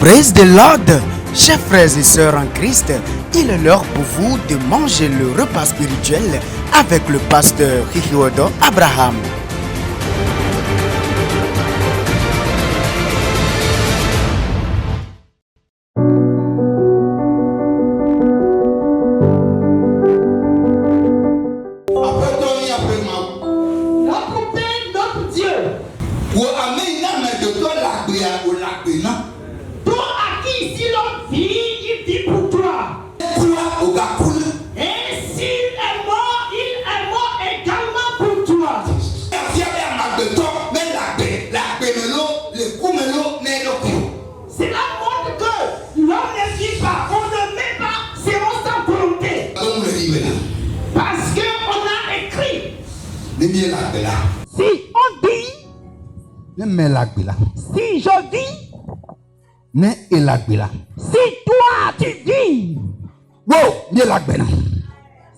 Praise the Lord, chers frères et sœurs en Christ, il est l'heure pour vous de manger le repas spirituel avec le pasteur Hihiodo Abraham. Si je dis, si toi tu dis,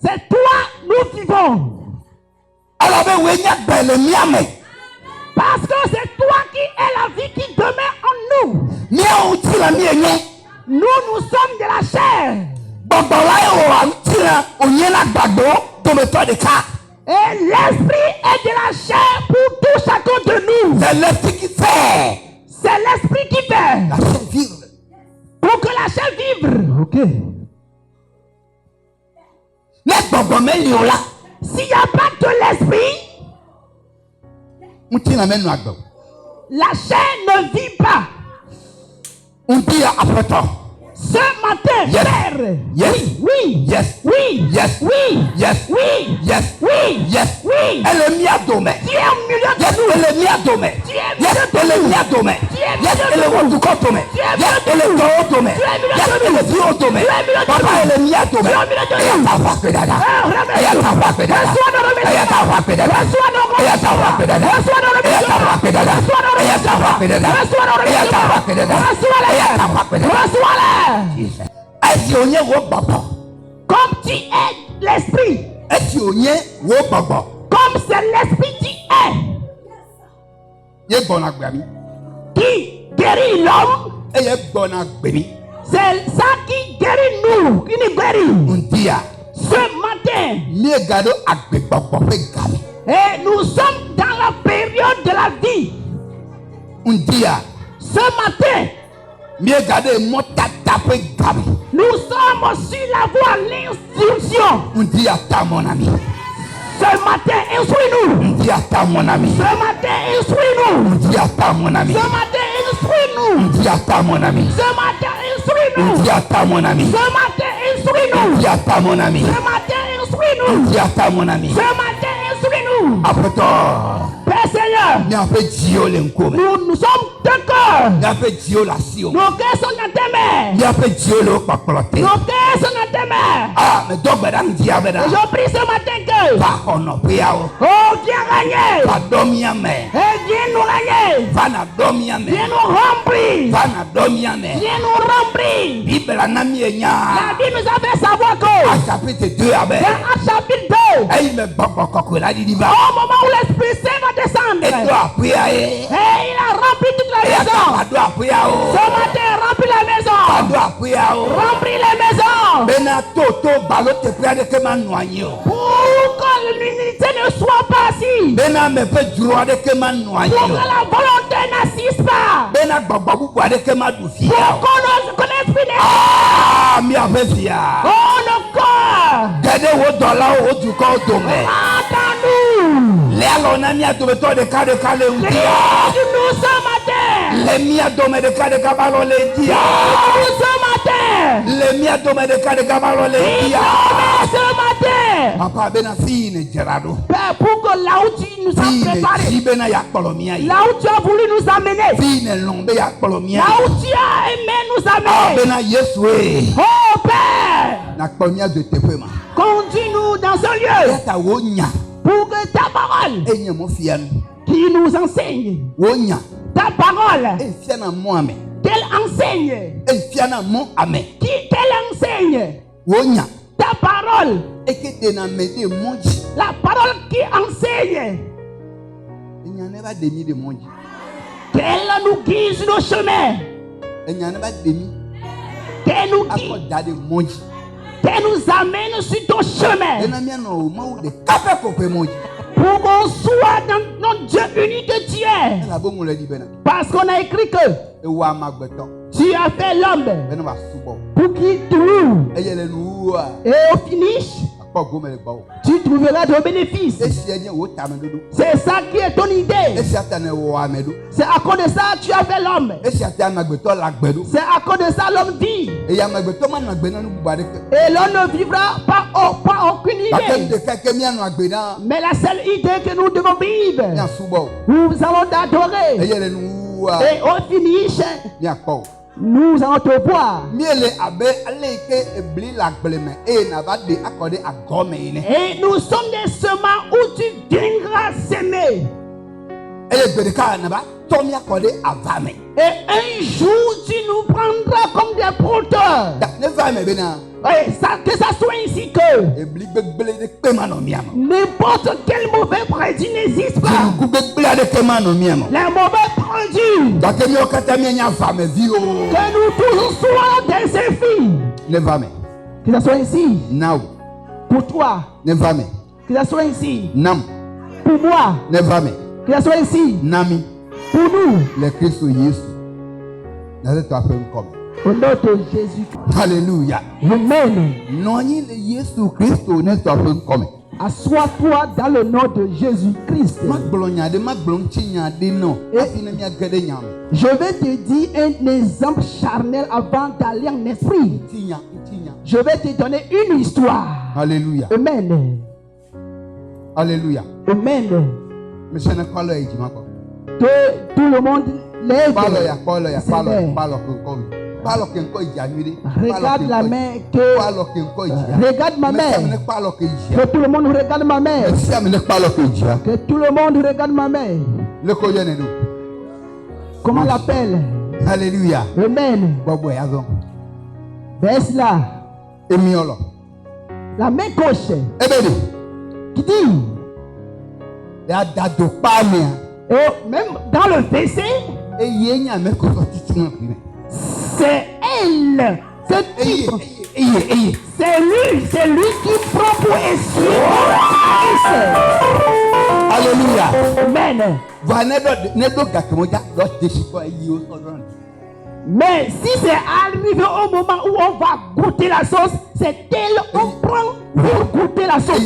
c'est toi nous vivons. Parce que c'est toi qui es la vie qui demeure en nous. Nous sommes de la chair. Et l'esprit est de la chair pour tout chacun de nous. C'est l'esprit qui fait. C'est l'esprit qui fait. La chair vivre. Pour que la chair vive. Ok. S'il n'y a pas de l'esprit, la chair ne vit pas. Ce matin, yes. Père. Yes. Oui. Yes. Oui. Yes. Oui. Yes. Oui. Yes. Oui. Yes. Oui. Elle est mise à domaine. Tu es au milieu de yes. nous. Elle est mise à domaine. Tu es yes. Elle est mise à domaine. Yes. Elle est au corps domaine. Yes. Elle est au domaine. Yes. Elle est au domaine. Papa, elle est mise à domaine. Et à ta voix pédala. Et à ta voix pédala. Et à ta voix pédala. Et à ta voix pédala. Et à ta voix pédala. Et à ta voix pédala. Et à ta voix pédala. Et à ta voix pédala. Reçois-le. Comme tu es l'esprit. Comme c'est l'esprit qui est. Qui guérit l'homme. C'est ça qui guérit nous. Qui nous guérit. Ce matin. Et nous sommes dans la période de la vie. Ce matin. Nous sommes sur la voie l'instruction. Ce matin, instruis-nous. Ce matin, instruis-nous. Ce matin, instruis-nous. Ce matin, instruis-nous. Ce matin, instruis-nous. Ce matin, instruis-nous. Ce matin, instruis-nous. Père Seigneur, nous sommes deux cœurs. Nos cœurs sont dans tes mains. Nos cœurs sont dans tes mains. Et je prie ce matin que oh, viens régner. Et viens nous régner. Viens nous remplir. Viens nous remplir. La Bible nous a fait savoir que à chapitre 2, dans Actes chapitre 2, au moment où l'Esprit Saint va descendre, et il a rempli toute la maison. Ce matin, remplis la maison. Remplis les maisons. Pour que l'unité ne soit pas assise. Pour que la volonté n'assise pas. Pour qu'on connaisse plus les oh, nos corps. Attends-nous. Nous ce matin. Papa pour que là où tu nous as préparé, là où tu as voulu nous amener, là où tu as aimé nous amener, oh Père, conduis-nous dans ce lieu pour que ta parole qui nous enseigne, ta parole qu'elle enseigne, qu'elle enseigne, ta parole, la parole qui enseigne, qu'elle nous guide nos chemins. qui nous amène sur ton chemin. Pour qu'on soit dans notre Dieu unique de Dieu. Parce qu'on a écrit que tu as fait l'homme pour qu'il te loue. Et au finish, tu trouveras ton bénéfice. C'est ça qui est ton idée. C'est à cause de ça que tu as fait l'homme. C'est à cause de ça l'homme vit. Et l'homme ne vivra pas aucune idée. Mais la seule idée que nous devons vivre, nous allons t'adorer. Et au finish, nous allons te voir. Et nous sommes des semences où tu viendras s'aimer. Et un jour, tu nous prendras comme des porteurs. Que ça soit ainsi que n'importe quel mauvais produit n'existe pas. Les mauvais produits. Que nous tous soyons des filles. Que ça soit ainsi. Pour toi. Que ça soit ainsi. Pour moi. Que ça soit ainsi. Pour nous. Le Christ Jésus. Au nom de Jésus. Alléluia. Amen. Assois-toi dans le nom de Jésus-Christ. Je vais te dire un exemple charnel avant d'aller en esprit. Je vais te donner une histoire. Alléluia. Amen. Alléluia. Amen. Que tout le monde lève. Regarde la main que. Regarde ma main. Que tout le monde regarde ma main. Que tout le monde regarde ma main. Comment on l'appelle? Alléluia. Amen. Baisse-la. La main gauche. Qui dit? Et même dans le WC. C'est elle. C'est lui qui prend pour essuyer. Alléluia. Amen. Mais si c'est arrivé au moment où on va goûter la sauce, c'est elle qu'on prend pour goûter la sauce.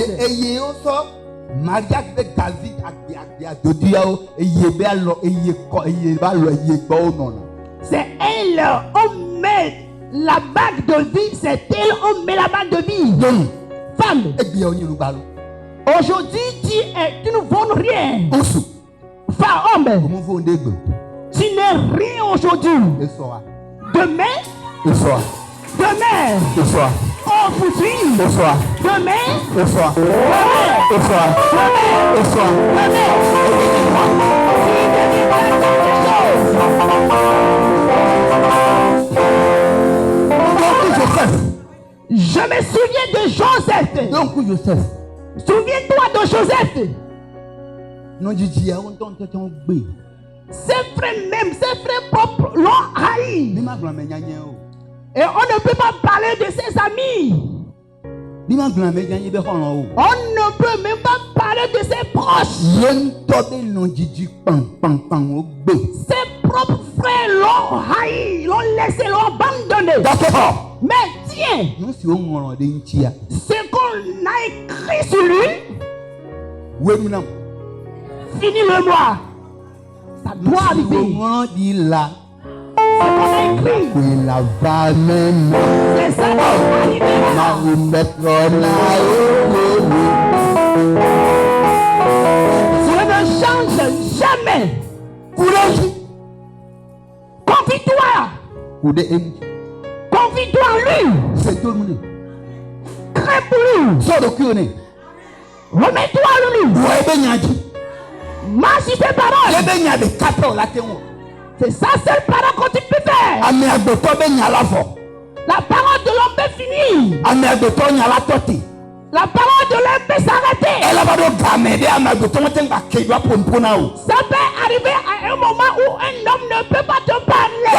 C'est elle, on met la bague de vie, c'est elle, on met la bague de vie. Femme, aujourd'hui tu ne vaux rien. Femme, homme, tu n'es rien aujourd'hui. Demain, aujourd'hui, demain, je me souviens de Joseph. Souviens-toi de Joseph. Ses frères même, ses frères propres l'ont haï. Et on ne peut pas parler de ses amis. On ne peut même pas parler de ses proches. Ses propres frères l'ont haï, l'ont laissé, l'ont abandonné. Mais tiens, ce qu'on a écrit sur lui, finis-le-moi. Ça doit arriver. C'est qu'on a écrit. C'est ça qui doit arriver. Dieu ne change jamais. Confie-toi. Confie-toi en lui. Crée pour lui. Remets-toi en lui. Marche sur ses paroles. C'est ça seule parole que tu peux faire. La parole de l'homme peut finir. La parole de l'homme peut s'arrêter. Ça peut arriver à un moment où un homme ne peut pas te parler.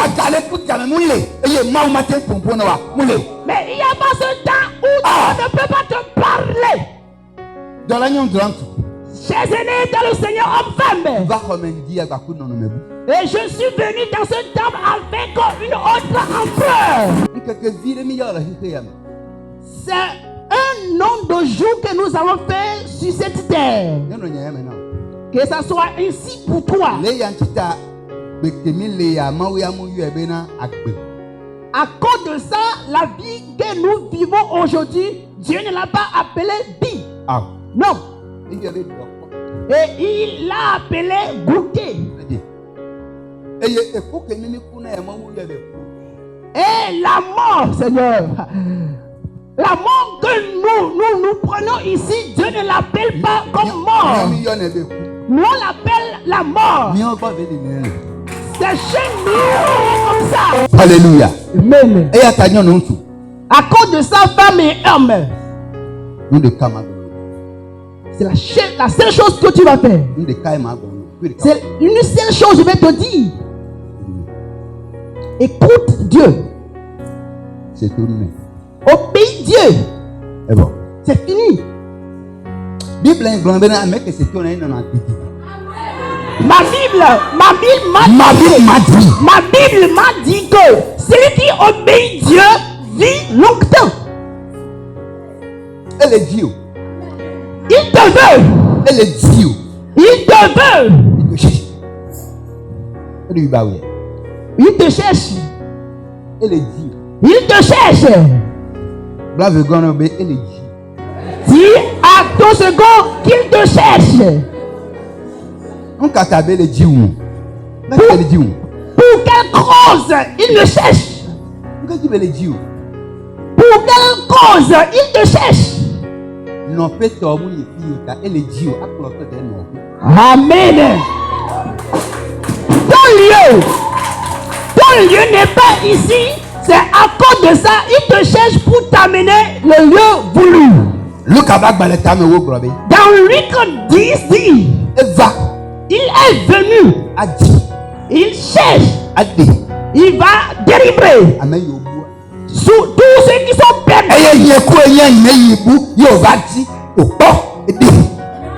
Mais il n'y a pas ce temps où Dieu ne peut pas te parler. Chers aînés dans le Seigneur, hommes-femmes. Et je suis venu dans ce temple avec une autre ampleur. C'est un nombre de jours que nous avons fait sur cette terre. Que ça soit ainsi pour toi. À cause de ça, la vie que nous vivons aujourd'hui, Dieu ne l'a pas appelée vie. Non. Et il l'a appelé goûter. Et la mort, Seigneur, la mort que nous prenons ici, Dieu ne l'appelle pas comme mort. Nous on l'appelle la mort. C'est chez nous comme ça. Alléluia. Amen. À cause de ça, femme et homme, c'est la seule chose que tu vas faire. C'est une seule chose, je vais te dire. Écoute Dieu. Obéis Dieu. C'est fini. Ma Bible m'a dit que celui qui obéit Dieu vit longtemps. Elle est Dieu. Il te veut. Elle est Dieu. Il te veut. Il te cherche. Elle est Dieu. Il te cherche. Elle est Dieu. Dis à ton second qu'il te cherche. Pour quelle cause il le cherche? Pour quelle cause il te cherche? Amen. Ton lieu n'est pas ici. C'est à cause de ça, il te cherche pour t'amener le lieu voulu. Dans Luc 10 dit, il est venu. Il cherche. Il va délivrer. Sous tous ceux qui sont perdus.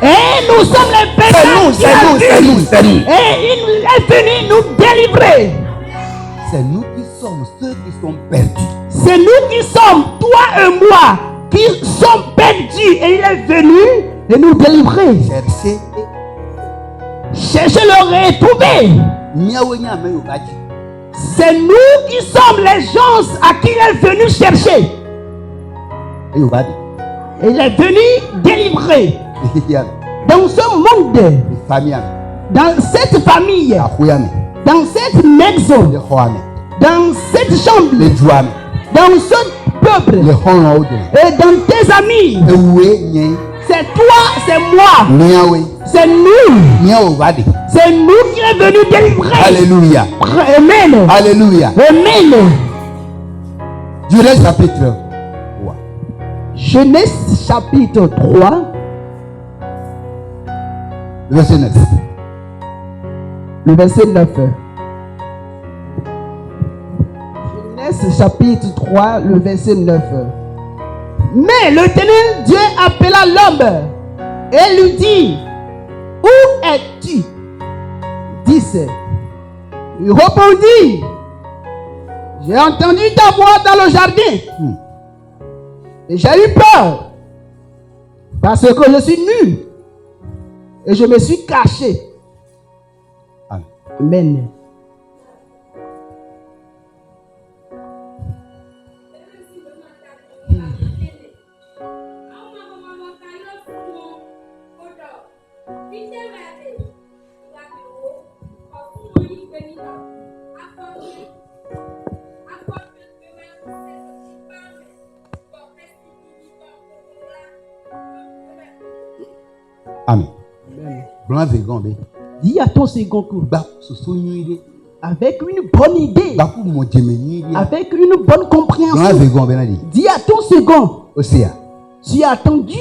Et nous sommes les pécheurs. Et il est venu nous délivrer. C'est nous qui sommes ceux qui sont perdus. C'est nous qui sommes, toi et moi, qui sommes perdus. Et il est venu de nous délivrer. Cherchez le retrouver. C'est nous qui sommes les gens à qui il est venu chercher. Et il est venu délivrer. Dans ce monde, dans cette famille, dans cette maison, dans cette chambre, dans ce peuple, et dans tes amis, c'est toi, c'est moi, c'est nous, c'est nous qui est venu délivrer. Alléluia. Amen. Alléluia. Amen. Genèse chapitre 3. Genèse chapitre 3. Le verset 9. Le verset 9. Genèse chapitre 3, le verset 9. Mais l'Éternel Dieu appela l'homme et lui dit, où es-tu? 10. Il répondit, j'ai entendu ta voix dans le jardin. Et j'ai eu peur parce que je suis nu et je me suis caché. Amen. Amen. Dis à ton second coup, avec une bonne idée, avec une bonne compréhension, dis à ton second, tu as attendu,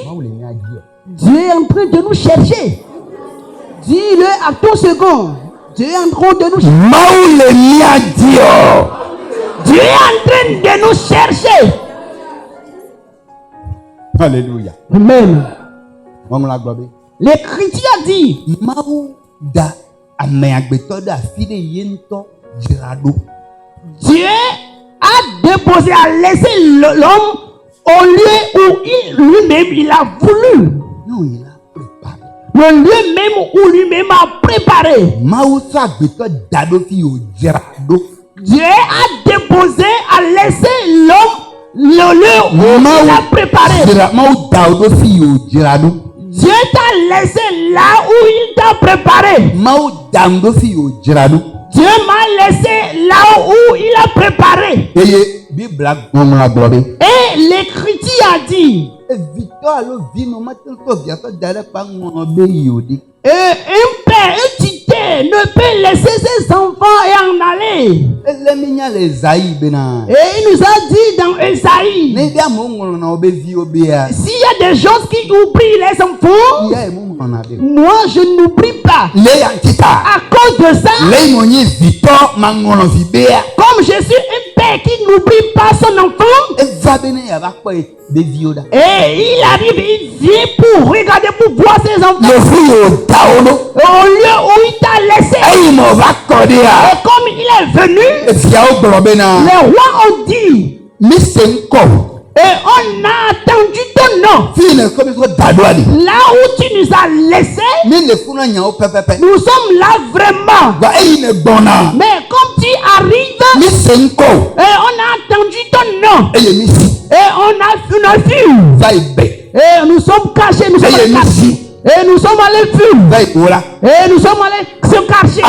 Dieu est en train de nous chercher. Dis-le à ton second, Dieu est en train de nous chercher. Maule mia dio. Dieu est en train de nous chercher. Alléluia. Amen. On l'a globé. L'Écriture dit. Maou da ameagbeto da fide yento jirado. Dieu a déposé, a laissé l'homme au lieu où lui-même il a voulu. Non, il a préparé. Le lieu même où lui-même a préparé. Maou sa agbeto dado fi o jirado. Dieu a déposé, a laissé l'homme le lieu où il a préparé. Maou dado fi o jirado. Dieu t'a laissé là où il t'a préparé. Maou dando fi o jirado. Dieu m'a laissé là où il a préparé. Et l'Écriture a dit. Un père, un tuteur ne peut laisser ses enfants et en aller. Et il nous a dit dans Esaïe. S'il y a des gens qui oublient les enfants, moi je n'oublie pas. À cause de ça, comme je suis un père qui n'oublie pas son enfant, et il arrive, il vient pour regarder, pour voir ses enfants. Au lieu où il t'a laissé. Et comme il est venu, les rois ont dit. Et on a attendu ton nom. Là où tu nous as laissé, nous sommes là vraiment. Mais comme tu arrives, et on a attendu ton nom. Et on a fui. Et nous sommes cachés, nous sommes cachés. Et nous sommes allés fuir. Et nous sommes allés se cacher.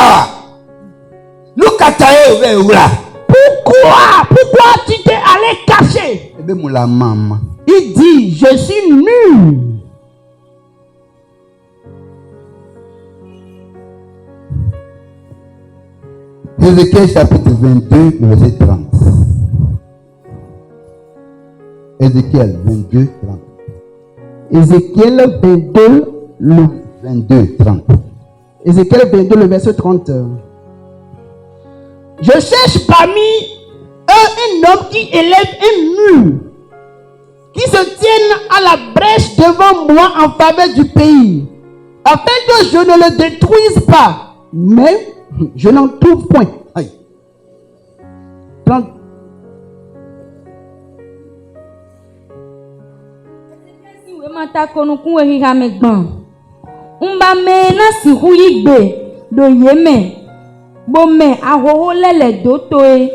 Pourquoi tu t'es allé cacher? Il dit, je suis nu. Ézéchiel chapitre 22, verset 30. Ézéchiel 22, 30. Ézéchiel 22, le 22, 30. Ézéchiel 22, le verset 30. Je cherche parmi eux un homme qui élève un mur, qui se tienne à la brèche devant moi en faveur du pays, afin que je ne le détruise pas. Mais je n'en trouve point. 30. Mata konuku ehiha megban umba me na si huyigbe do yeme bo me ahoho lele do toe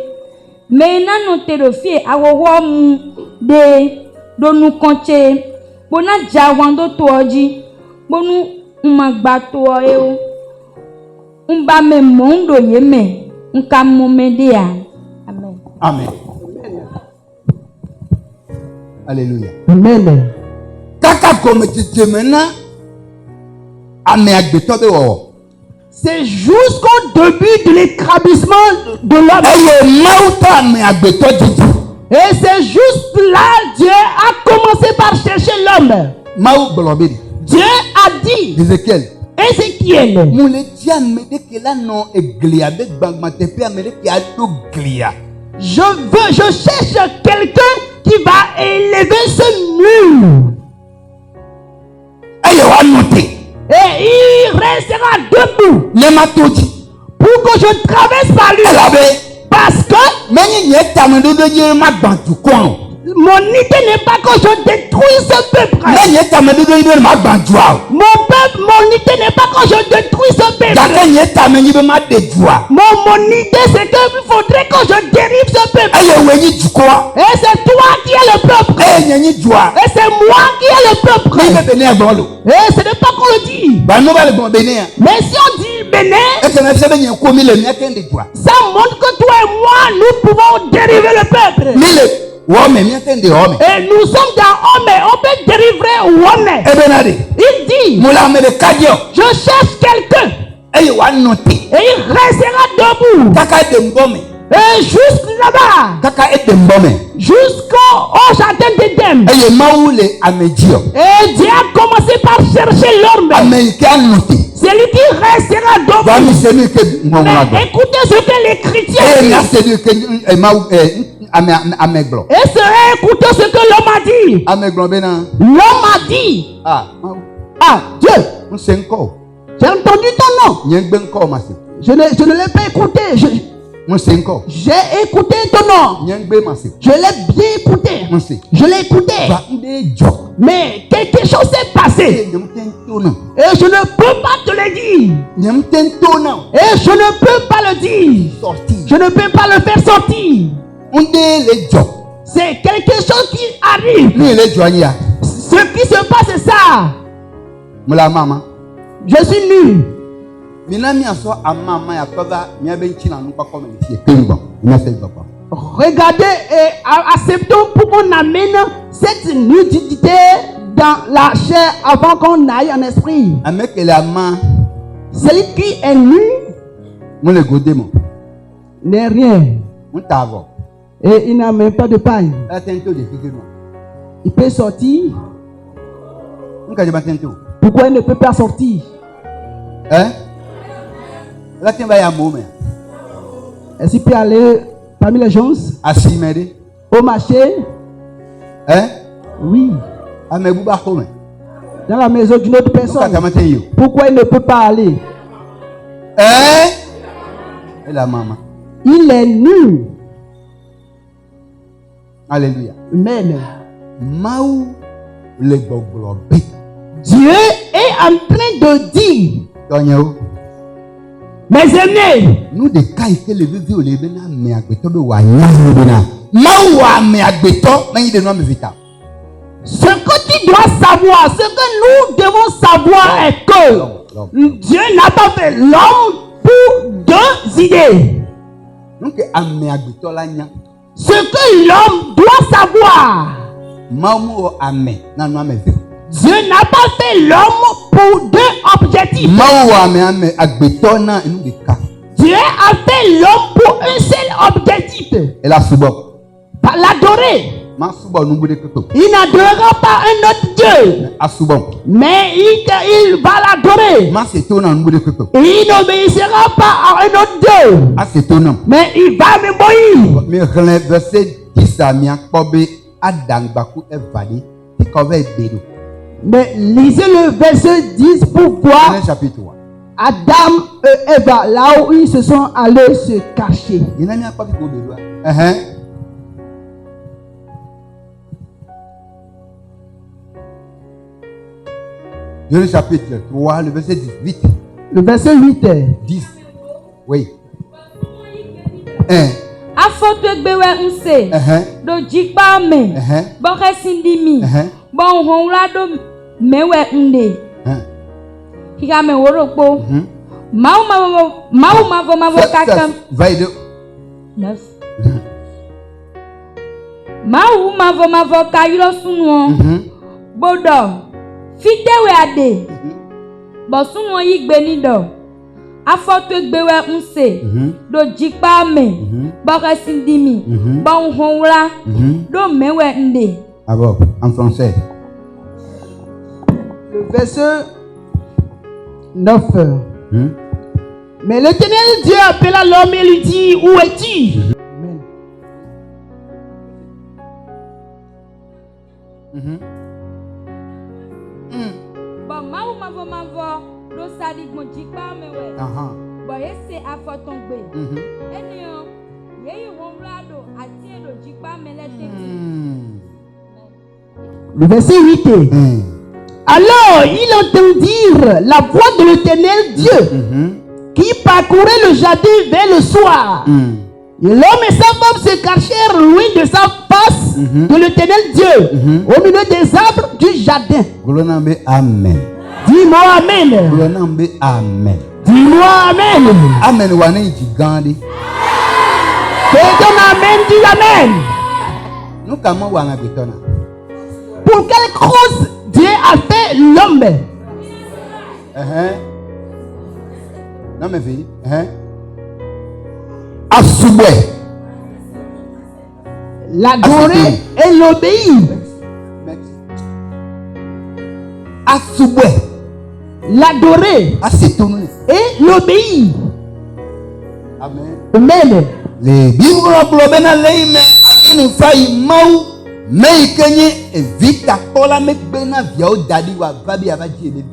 me na no terofie ahoho mu de do nu konche bo na jawando to oji bo nu umagba to o umba me mondo yeme nka momedia. Amen. Amen. Alléluia. Amen. C'est jusqu'au début de l'établissement de l'homme. Et c'est juste là Dieu a commencé par chercher l'homme. Dieu a dit Ézéchiel, je cherche quelqu'un qui va élever ce mur. Et il restera debout pour que je traverse par lui. Parce que mon idée n'est pas que je détruise ce peuple. Mon idée n'est pas que je détruise ce peuple. Mon idée c'est qu'il faudrait que je dérive ce peuple. Et c'est toi qui es le peuple. Et c'est moi qui ai le peuple. Et ce n'est pas qu'on le dit. Mais si on dit Bénin, ça montre que toi et moi nous pouvons dériver le peuple. Et nous sommes dans homme, on peut dériver homme. Il dit, je cherche quelqu'un. Et il restera debout. Et juste là-bas, jusqu'au jardin d'Éden. Et Dieu a commencé par chercher l'homme. Celui qui restera dans vous. Mais écoutez ce que les chrétiens disent. Et serait écouter ce que l'homme a dit. L'homme a dit. Ah, Dieu. J'ai entendu ton nom. Je ne l'ai pas écouté. J'ai écouté ton nom. Je l'ai bien écouté. Je l'ai écouté. Mais quelque chose s'est passé. Et je ne peux pas te le dire. Et je ne peux pas le dire. Je ne peux pas le faire sortir. C'est quelque chose qui arrive. Ce qui se passe, c'est ça. Je suis nu. Regardez et acceptons pour qu'on amène cette nudité dans la chair avant qu'on aille en esprit. Celui qui est nu n'est rien. Et il n'a même pas de paille. Il peut sortir. Pourquoi il ne peut pas sortir? Est-ce qu'il peut aller parmi les gens? Au marché? Oui. Dans la maison d'une autre personne. Pourquoi il ne peut pas aller? Il est nu. Alléluia. Amen. Dieu est en train de dire, mes aînés, nous de cas que le bébé au lebena me agbeto be wa ce que tu dois savoir, ce que nous devons savoir est que Dieu n'a pas fait l'homme pour deux idées. Ce que l'homme doit savoir, Dieu n'a pas fait l'homme pour deux objectifs. Dieu a fait l'homme pour un seul objectif. L'adorer. Il n'adorera pas un autre Dieu. Mais il va l'adorer. Il n'obéissera pas à un autre Dieu. Mais il va m'obéir. Mais lisez le verset 10 pour voir Adam et Eva, là où ils se sont allés se cacher. Genèse chapitre 3, le verset 18. Le verset 8. 10. Oui. Afoto gbewe unse. Do jikpa me. Boke sindimi. Bon honla do mewe unde. Hika me worokpo. Mau mavo kakam. 9. Mau mavo kayiro sunu. Bodo. Fitewe ade. Bosunu yi gbe ni do. Afoto gbewe unse. Do jikpa me. Boke sindimi. Bon honla do mewe unde. Alors, en français. Le verset 9. Mais l'Éternel Dieu appela l'homme et lui dit, où es-tu? Bon, mavo do sadik mo jikpa mewe. Bon, ese afotongbe. Enyo, yeyi honrado atie do jikpa melete. Le verset 8. Alors, il entendirent la voix de l'Éternel Dieu qui parcourait le jardin vers le soir. Et l'homme et sa femme se cachèrent loin de sa face de l'Éternel Dieu, au milieu des arbres du jardin. Amen. Dis-moi Amen. Amen. Dis-moi Amen. Amen. Wane jigandi. Fais ton Amen, dis Amen. Nous comment wana betona. Pour quelle cause Dieu a fait l'homme? Non mais fille. Asubwe. L'adorer et l'obéir. Asubwe. l'adorer et l'obéir. Amen. Amen. Les Bibles globena leime akinu fai mau mei kenye evita kola mekbena viao dadi wa babi abaji ebe.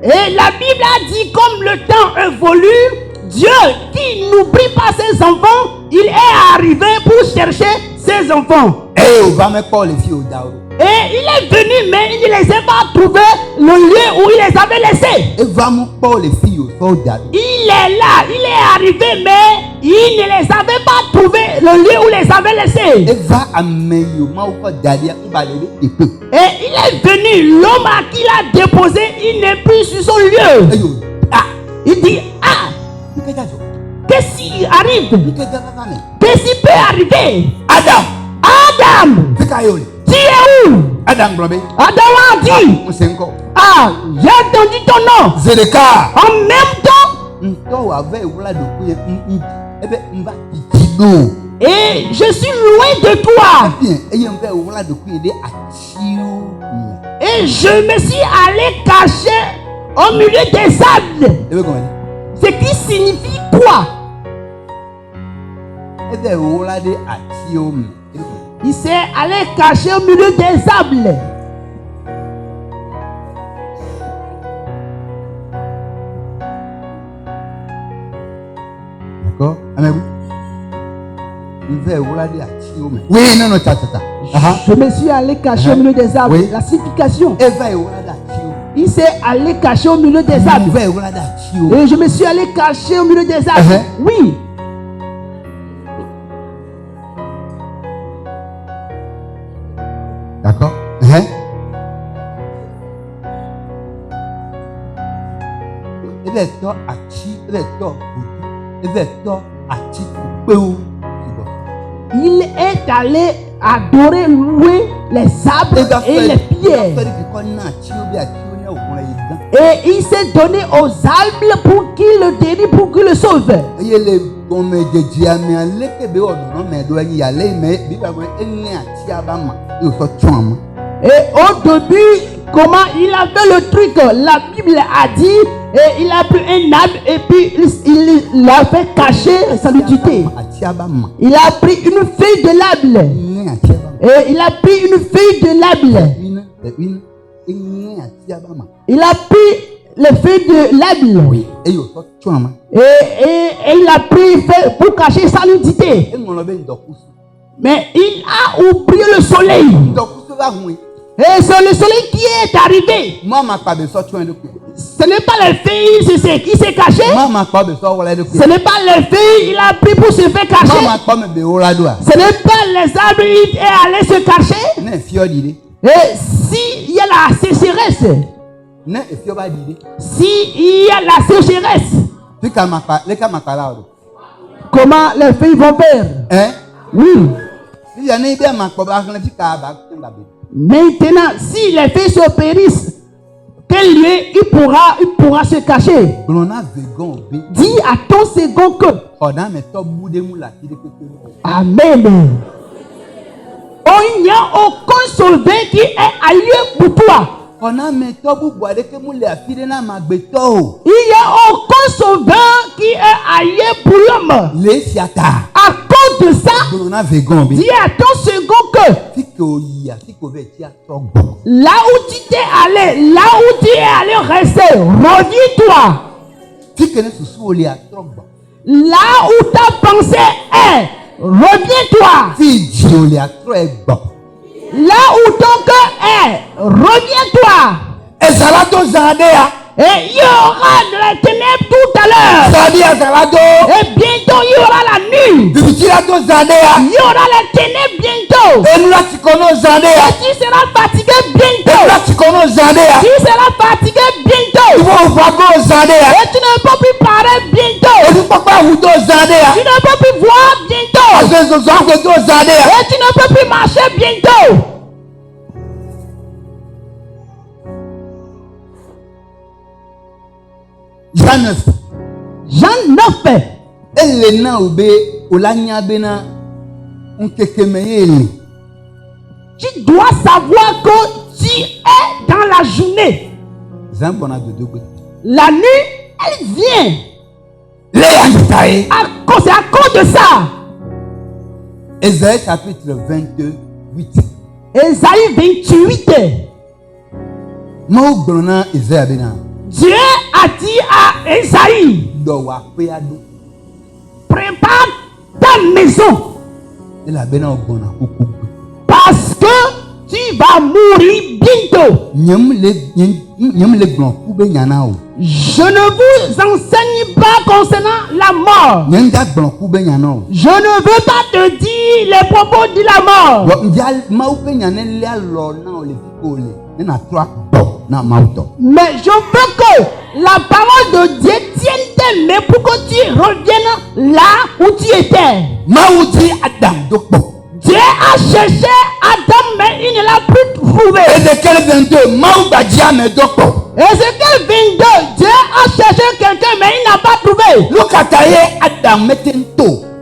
Et la Bible a dit, comme le temps évolue, Dieu qui n'oublie pas ses enfants, il est arrivé pour chercher ses enfants. Et on va me parler les filles au Dao. Et il est venu, mais il ne les a pas trouvés le lieu où il les avait laissés. Et va me parler les filles au Dao. Il est là, il est arrivé, mais il ne les avait pas trouvés le lieu où il les avait laissés. Et va à meilleur ma dadi on va les épée. Et il est venu, l'homme à qui il a déposé, il n'est plus sur son lieu. Ah, il dit, ah, qu'est-ce qui arrive? Qu'est-ce qui peut arriver? Adam, tu es où? Adam Blobé. Adam a dit, ah, j'ai entendu ton nom. Zedeka. En même temps, et je suis loin de toi. Et je me suis allé cacher au milieu des sables. Ce qui signifie quoi? Il s'est allé cacher au milieu des sables. D'accord? Oui, non, non, Je me suis allé cacher au milieu des arbres. Oui. La signification. Il s'est allé cacher au milieu des arbres. Et je me suis allé cacher au milieu des arbres. Oui. D'accord? Il est allé adorer, louer les arbres et les pierres. Et il s'est donné aux arbres pour qu'ils le délivrent, pour qu'ils le sauvent. Et au début, comment il a fait le truc? La Bible a dit, et il a pris un arbre et puis il l'a fait cacher sa nudité. Il a pris une feuille de l'arbre. Et il a pris une feuille de l'arbre. Il a pris les feuilles de l'arbre. Et il a pris pour cacher sa nudité. Mais il a oublié le soleil. Et c'est le soleil qui est arrivé. Ce n'est pas les filles qui s'est caché. Ce n'est pas les filles il a pris pour se faire cacher. Ce n'est pas les arbres il est allé se cacher. Et s'il y a la sécheresse, s'il y a la sécheresse, comment les filles vont faire? Oui. Maintenant, si les filles se périssent, quel lieu il pourra se cacher? Dis à ton second que Amen. Oh, il n'y a aucun sauveur qui est allié pour toi. Il n'y a aucun sauveur qui est allié pour l'homme. À cause de ça, dis à ton second que là où tu t'es allé, là où tu es allé rester, reviens-toi. Là où ta pensée est, reviens-toi. Là où ton cœur est, reviens-toi. Et il y aura de la ténèbres tout à l'heure. Et bientôt il y aura la nuit. Il y aura les ténèbres bientôt. Et tu seras fatigué bientôt. Tu seras fatigué bientôt. Et tu ne peux plus parler bientôt. Tu ne peux plus voir bientôt. Et tu ne peux plus marcher bientôt. Jean 9. Tu dois savoir que tu es dans la journée. La nuit, elle vient. C'est à cause de ça. Ésaïe chapitre 28. Ésaïe 28. Dieu a dit à Ésaïe, prépare ta maison. Parce que tu vas mourir bientôt. Je ne vous enseigne pas concernant la mort. Je ne veux pas te dire les propos de la mort. Mais je veux que la parole de Dieu tienne tes mains pour que tu reviennes là où tu étais. Dieu a cherché Adam, mais il ne l'a plus trouvé. Ézéchiel 22, Ézéchiel 22, Dieu a cherché quelqu'un, mais il n'a pas trouvé.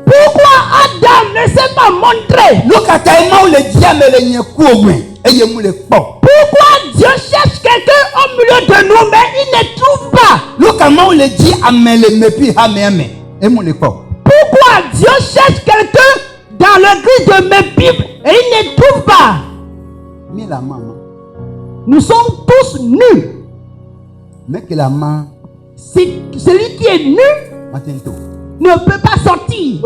Pourquoi Adam ne s'est pas montré? Pourquoi Dieu cherche quelqu'un au milieu de nous, mais il ne trouve pas? Pourquoi Dieu cherche quelqu'un dans le gris de mes Bibles et il ne trouve pas? Nous sommes tous nus. Celui qui est nu ne peut pas sortir.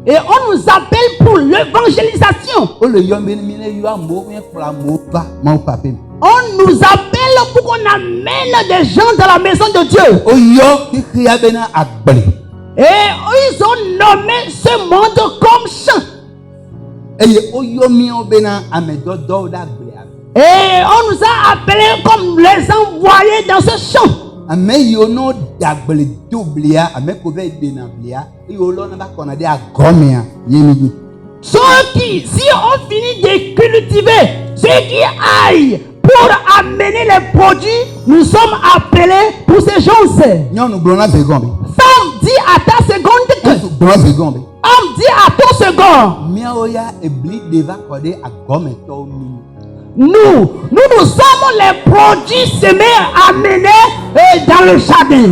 Et on nous appelle pour l'évangélisation. On nous appelle pour qu'on amène des gens dans la maison de Dieu. Et ils ont nommé ce monde comme champ. Et on nous a appelés comme les envoyés dans ce champ. Ceux qui, si on finit de cultiver, ceux qui aillent pour amener les produits, nous sommes appelés pour ces gens. Femme dit à ta seconde. Homme dit à ton second. Nous sommes les produits semés, amenés dans le jardin.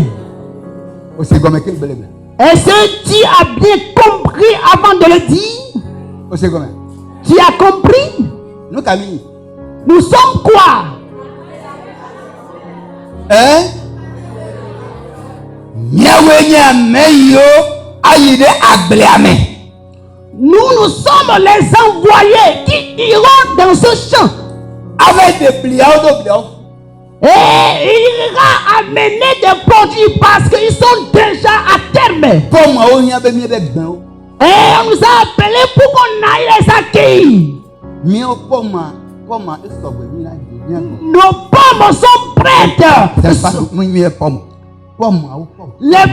Est-ce que tu as bien compris avant de le dire? Tu as compris? Nous sommes quoi? Nous sommes les envoyés qui iront dans ce champ. Avec des pliants. Et il ira amener des produits parce qu'ils sont déjà à terme. Et on nous a appelés pour qu'on aille les accueillir. Nos pommes sont prêtes. Les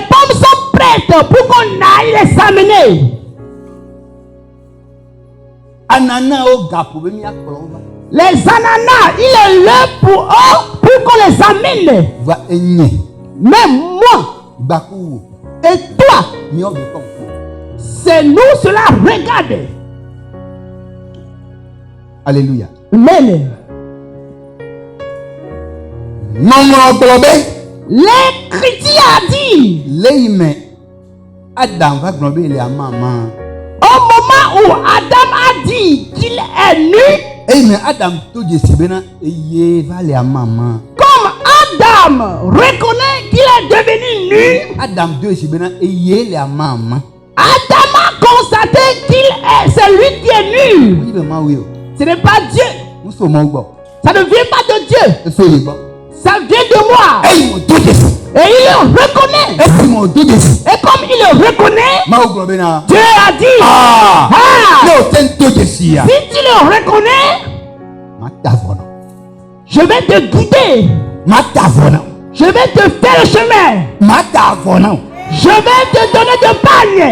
pommes sont prêtes pour qu'on aille les amener. Les ananas, il est là pour eux, pour qu'on les amène. Mais moi et toi, c'est nous cela regarde. Alléluia. Amen. L'Écriture a dit, au moment où Adam a dit qu'il est nu, comme Adam reconnaît qu'il est devenu nu, Adam a constaté qu'il est celui qui est nu. Ce n'est pas Dieu. Ça ne vient pas de Dieu. Ça vient de moi. Et il le reconnaît. Et comme il le reconnaît, Dieu a dit, si tu le reconnais, je vais te guider. Je vais te faire le chemin. Je vais te donner de pagne.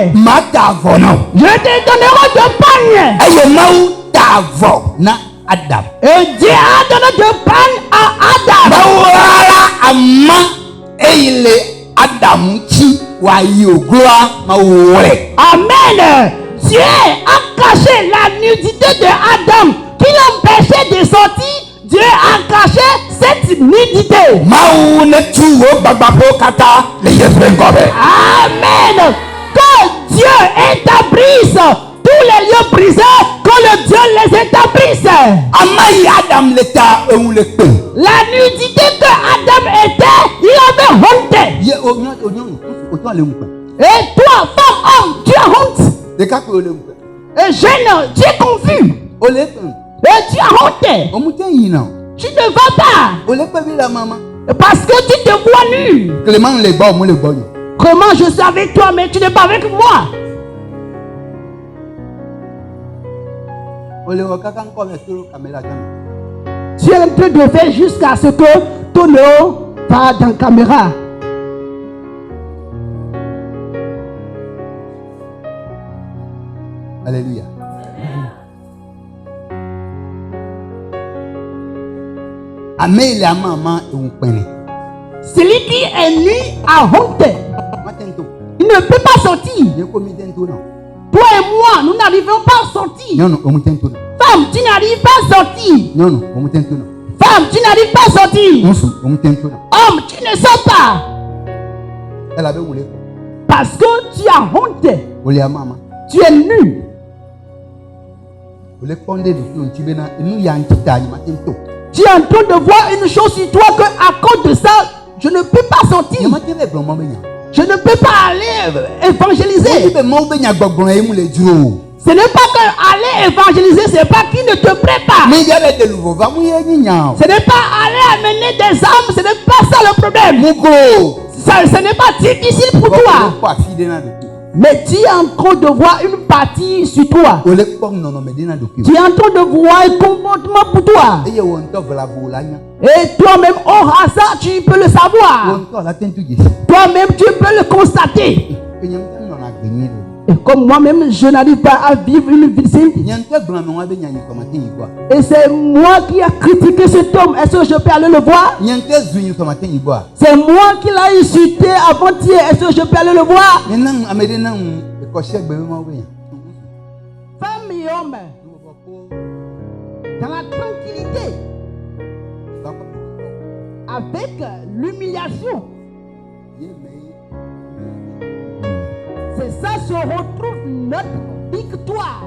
Je te donnerai de pagne. Et Dieu a donné de pagne à Adam. Amen. Dieu a caché la nudité de Adam qui l'empêchait de sortir Dieu a caché cette nudité. Amen. Quand Dieu établisse tous les lieux brisés, quand le Dieu les établisse. La nudité que Adam était, il avait honte. Et toi, femme, homme, tu as honte. Et jeune, tu es confus. Et tu as honte. Tu ne vas pas. Parce que tu te vois nu. Comment je suis avec toi, mais tu n'es pas avec moi. Tu es en train de faire jusqu'à ce que ton nom va dans la caméra. Alléluia. Celui qui est nu a honte. Il ne peut pas sortir. Toi et moi, nous n'arrivons pas à sortir. Femme, tu n'arrives pas à sortir. Femme, tu n'arrives pas à sortir. Homme, tu ne sors pas. Parce que tu as honte. Tu es nu. Tu es en train de voir une chose sur toi que à cause de ça, je ne peux pas sortir. Je ne peux pas aller évangéliser. Ce n'est pas que aller évangéliser, c'est pas qu'il ne te prépare. Ce n'est pas aller amener des âmes, ce n'est pas ça le problème. Ce n'est pas difficile pour toi. Mais tu es en train de voir une partie sur toi. Tu es en train de voir un comportement pour toi. Et toi-même, au hasard, tu peux le savoir. Toi-même, tu peux le constater. Et comme moi-même, je n'arrive pas à vivre une vie simple. Et c'est moi qui ai critiqué cet homme. Est-ce que je peux aller le voir? C'est moi qui l'ai insulté avant-hier. Est-ce que je peux aller le voir? Femme et homme, dans la tranquillité, avec l'humiliation, c'est ça se retrouve notre victoire.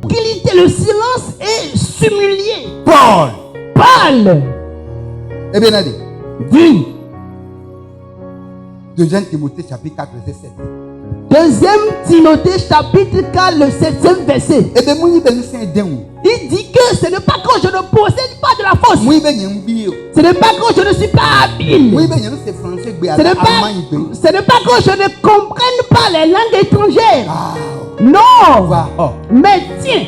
Tranquillité, le silence est s'humilier. Paul. Eh bien, allez. Dis. 2 Timothée chapitre 4 verset 7. 2 Timothée chapitre 4 le 7e verset. Il dit que ce n'est pas quand je ne possède pas de la force. Ce n'est pas quand je ne suis pas habile. Ce n'est pas quand je ne comprenne pas les langues étrangères. Non. Mais tiens.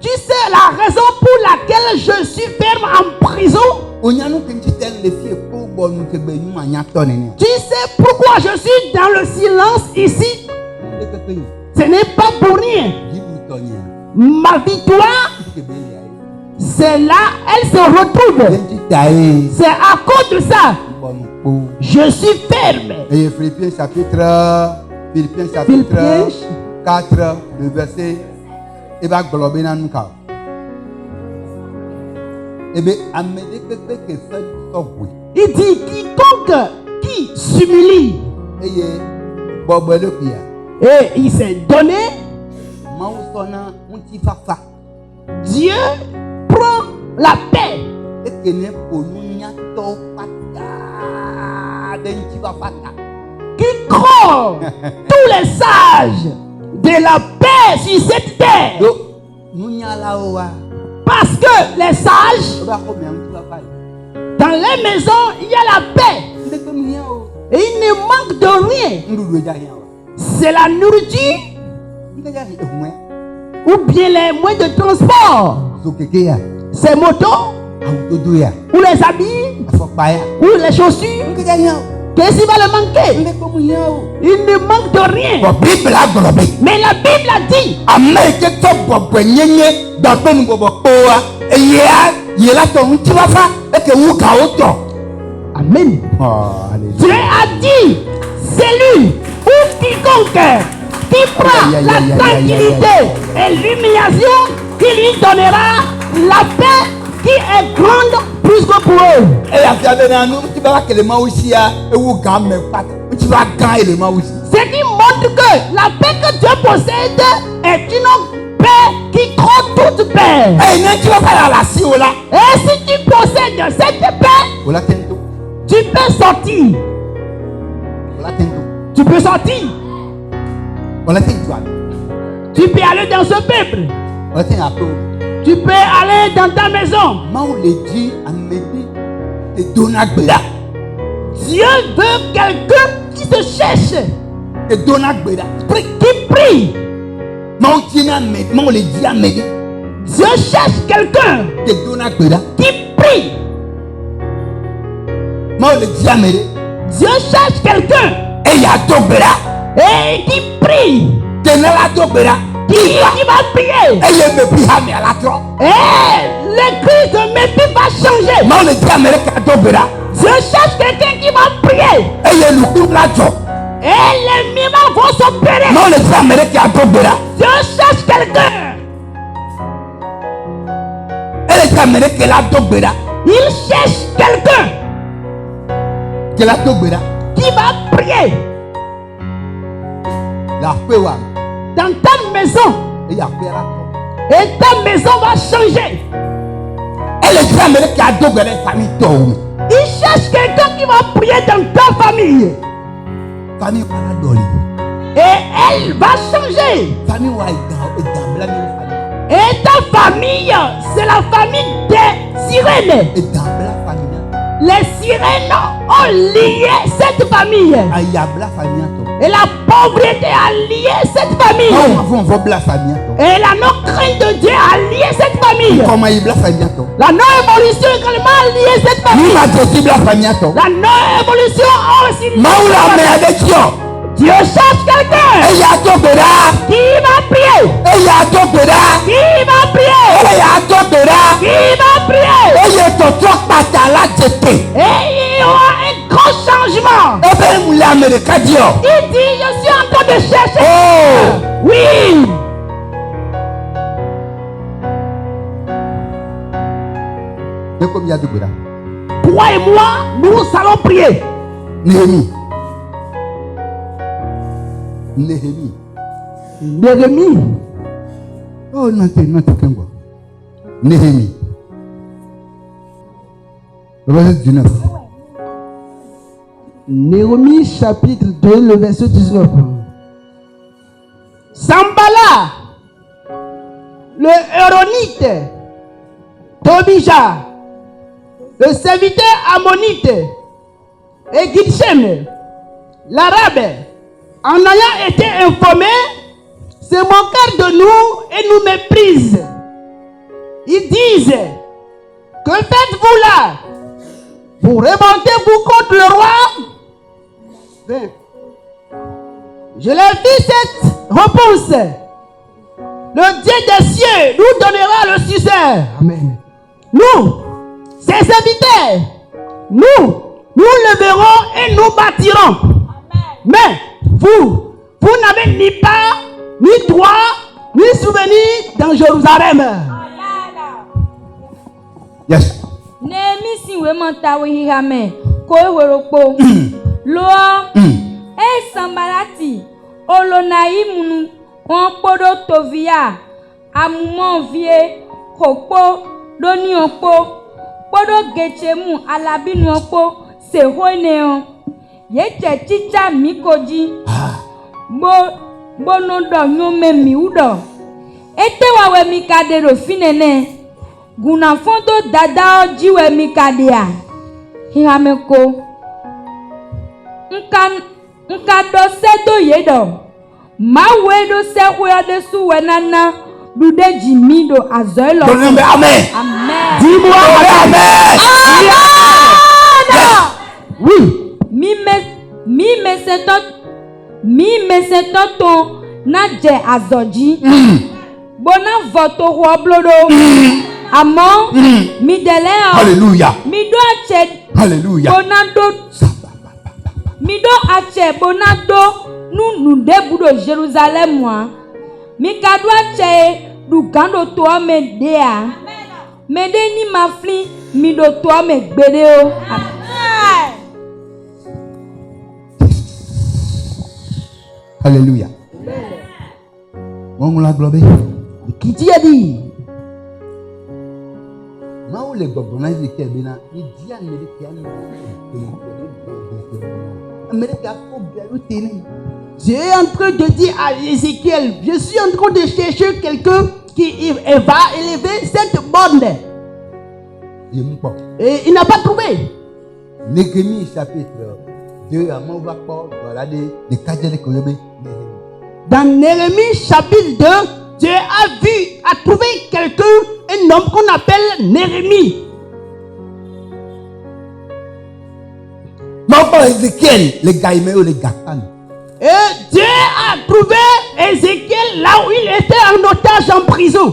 Tu sais la raison pour laquelle je suis ferme en prison? Tu sais pourquoi je suis dans le silence ici? Ce n'est pas pour rien. Ma victoire, c'est là, elle se retrouve. C'est à cause de ça. Je suis ferme. Et Philippiens chapitre 4, le verset. Il dit quiconque qui s'humilie et il s'est donné, Dieu prend la paix. Qui croit tous les sages de la paix sur cette terre. Parce que les sages, dans les maisons, il y a la paix. Et il ne manque de rien. C'est la nourriture ou bien les moyens de transport. Ces motos ou les habits ou les chaussures. Qu'est-ce qui va le manquer? Il ne manque de rien. Mais la Bible a dit Amen. Dieu a dit celui ou quiconque qui prend la tranquillité et l'humiliation, qui lui donnera la paix qui est grande plus que pour eux. Ce qui montre que la paix que Dieu possède est une paix qui croit toute paix. Et si tu possèdes cette paix, tu peux sortir. Tu peux sortir. Tu peux aller dans ce peuple. Tu peux aller dans ta maison. Dieu veut quelqu'un qui se cherche, qui prie. Dieu cherche quelqu'un qui prie. Dieu cherche quelqu'un et qui prie. Qui va prier. Et l'église de mépris va changer. Dieu cherche quelqu'un qui va prier. Et les miracles vont s'opérer. Dieu cherche quelqu'un. Il cherche quelqu'un qui va prier. Dans ta maison. Et ta maison va changer. Il cherche quelqu'un qui va prier dans ta famille. Et elle va changer. Et ta famille, c'est la famille des sirènes. Les sirènes ont lié cette famille. Et la pauvreté a lié cette famille. Et la non-crainte de Dieu a lié cette famille. La non-évolution également a lié cette famille. La non-évolution a aussi lié. Dieu cherche quelqu'un qui va prier. Qui va prier. Qui va prier. Et il y aura un grand changement. Il dit, je suis en train de chercher. Oui. Toi et moi, nous allons prier. Néhémie. Oh, non, Néhémie. Verset 19. Néhémie chapitre 2, le verset 19. Sambala, le Héronite, Tobija, le serviteur ammonite, et Gitchem, l'arabe, en ayant été informés, se moquèrent de nous et nous méprisent. Ils disent, que faites-vous là? Vous remontez-vous contre le roi? Je leur dis cette réponse. Le Dieu des cieux nous donnera le succès. Amen. Nous, ses serviteurs, nous leverons et nous bâtirons. Amen. Mais vous n'avez ni part, ni droit, ni souvenir dans Jérusalem. Yes. Néhémie si wemanta wehihame ko ewerokpo loa Sambalati olonaimunu won podo tovia amumon vie kokpo doni okpo podo gechemu alabinu okpo sehoneon yeche chicha mikoji bono do nyome miudo ete wawe mikadero finene guna fondo dada jiwe mikadea hihameko nka do sedo yedo mawe do sewe de suwenana dude jimido azoilo amen. Amen. Dis-moi amen. Oui. Mi mesetoton na je azoji bona voto woblodo amon mi deleo Alléluia. mi do ache Alléluia. bonado mi do ache bonado nu debudo Jérusalem moi mi kadu ache du gando toa me dea. Me de ni mafli mi do toa me gbedeo. Alléluia. On l'a globé. Qui t'y a dit? Les gobelins qui étaient bien, ils disent J'ai en train de dire à Ézéchiel, je suis en train de chercher quelqu'un qui va élever cette bande. Et il n'a pas trouvé. Néhémie chapitre 2, dans Néhémie chapitre 2, Dieu a trouvé quelqu'un, un homme qu'on appelle Néhémie. Ézéchiel, les gars, les gars. Et Dieu a trouvé Ézéchiel là où il était en otage en prison.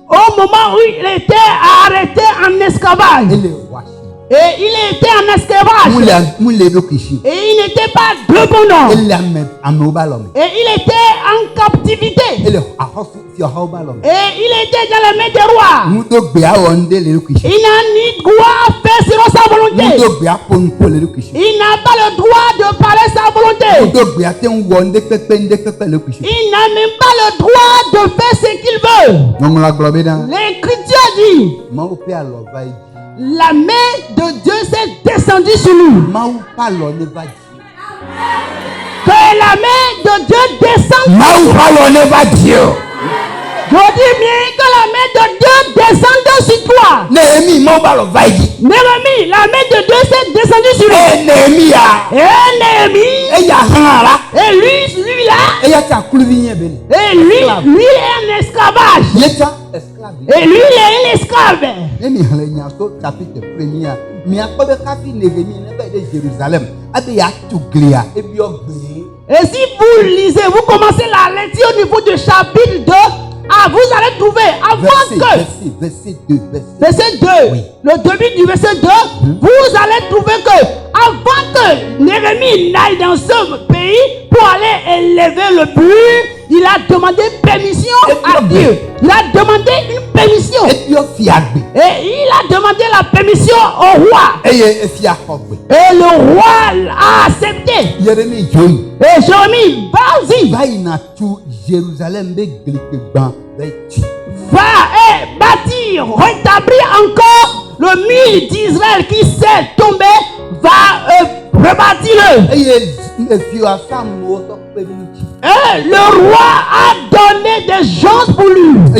Au moment où il était arrêté en esclavage. Et il était en esclavage. Et il n'était pas de bon homme. Et il était en captivité. Et il était dans la main des rois. Il n'a ni droit à faire selon sa volonté. Il n'a pas le droit de parler sa volonté. Il n'a même pas le droit de faire ce qu'il veut. L'Écriture dit, la main de Dieu s'est descendue sur nous. Que la main de Dieu descende. Je dis bien que la main de Dieu descende sur toi. Néhémie, la main de Dieu s'est descendue sur lui. Néhémie. Et lui là. Et lui est un esclavage. Et lui il est un esclave. Et si vous lisez, vous commencez la lecture au niveau du chapitre 2, vous allez trouver, verset 2, oui. Le début du verset 2, vous allez trouver que avant que Néhémie n'aille dans ce pays pour aller élever le but, il a demandé permission à Dieu. Il a demandé une permission. Et il a demandé la permission au roi. Et le roi a accepté. Et Jérémie, vas-y. Va bâtir, rétablir encore le mur d'Israël qui s'est tombé. Va rebâtir-le. Et le roi a donné des gens pour lui. Et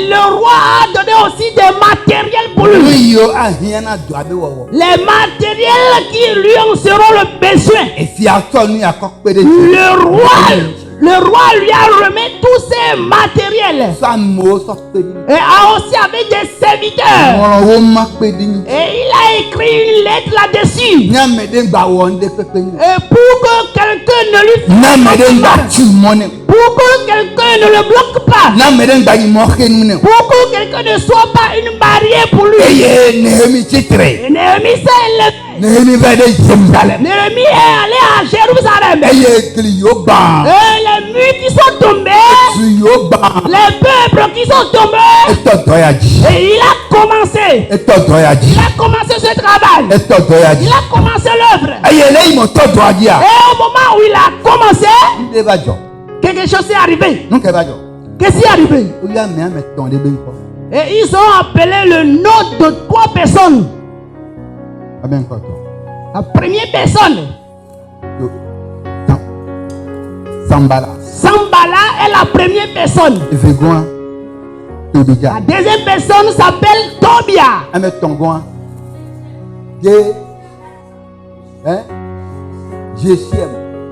le roi a donné aussi des matériels pour lui. Les matériels qui lui en seront le besoin. Le roi lui a remis tous ces matériels. Et a aussi avec des serviteurs. Et il a écrit une lettre là-dessus. Et pour que quelqu'un ne lui fasse pas, pour que quelqu'un ne le bloque pas, pour que quelqu'un ne soit pas une barrière pour lui. Et Néhémie s'est élevé. Néhémie est allé à Jérusalem. Et les murs qui sont tombés, les peuples qui sont tombés, et il a commencé. Il a commencé ce travail. Il a commencé l'œuvre. Et au moment où il a commencé, quelque chose est arrivé. Qu'est-ce qui est arrivé? Et ils ont appelé le nom de 3 personnes. La première personne, Sambala est la première personne. La deuxième personne s'appelle Tobia.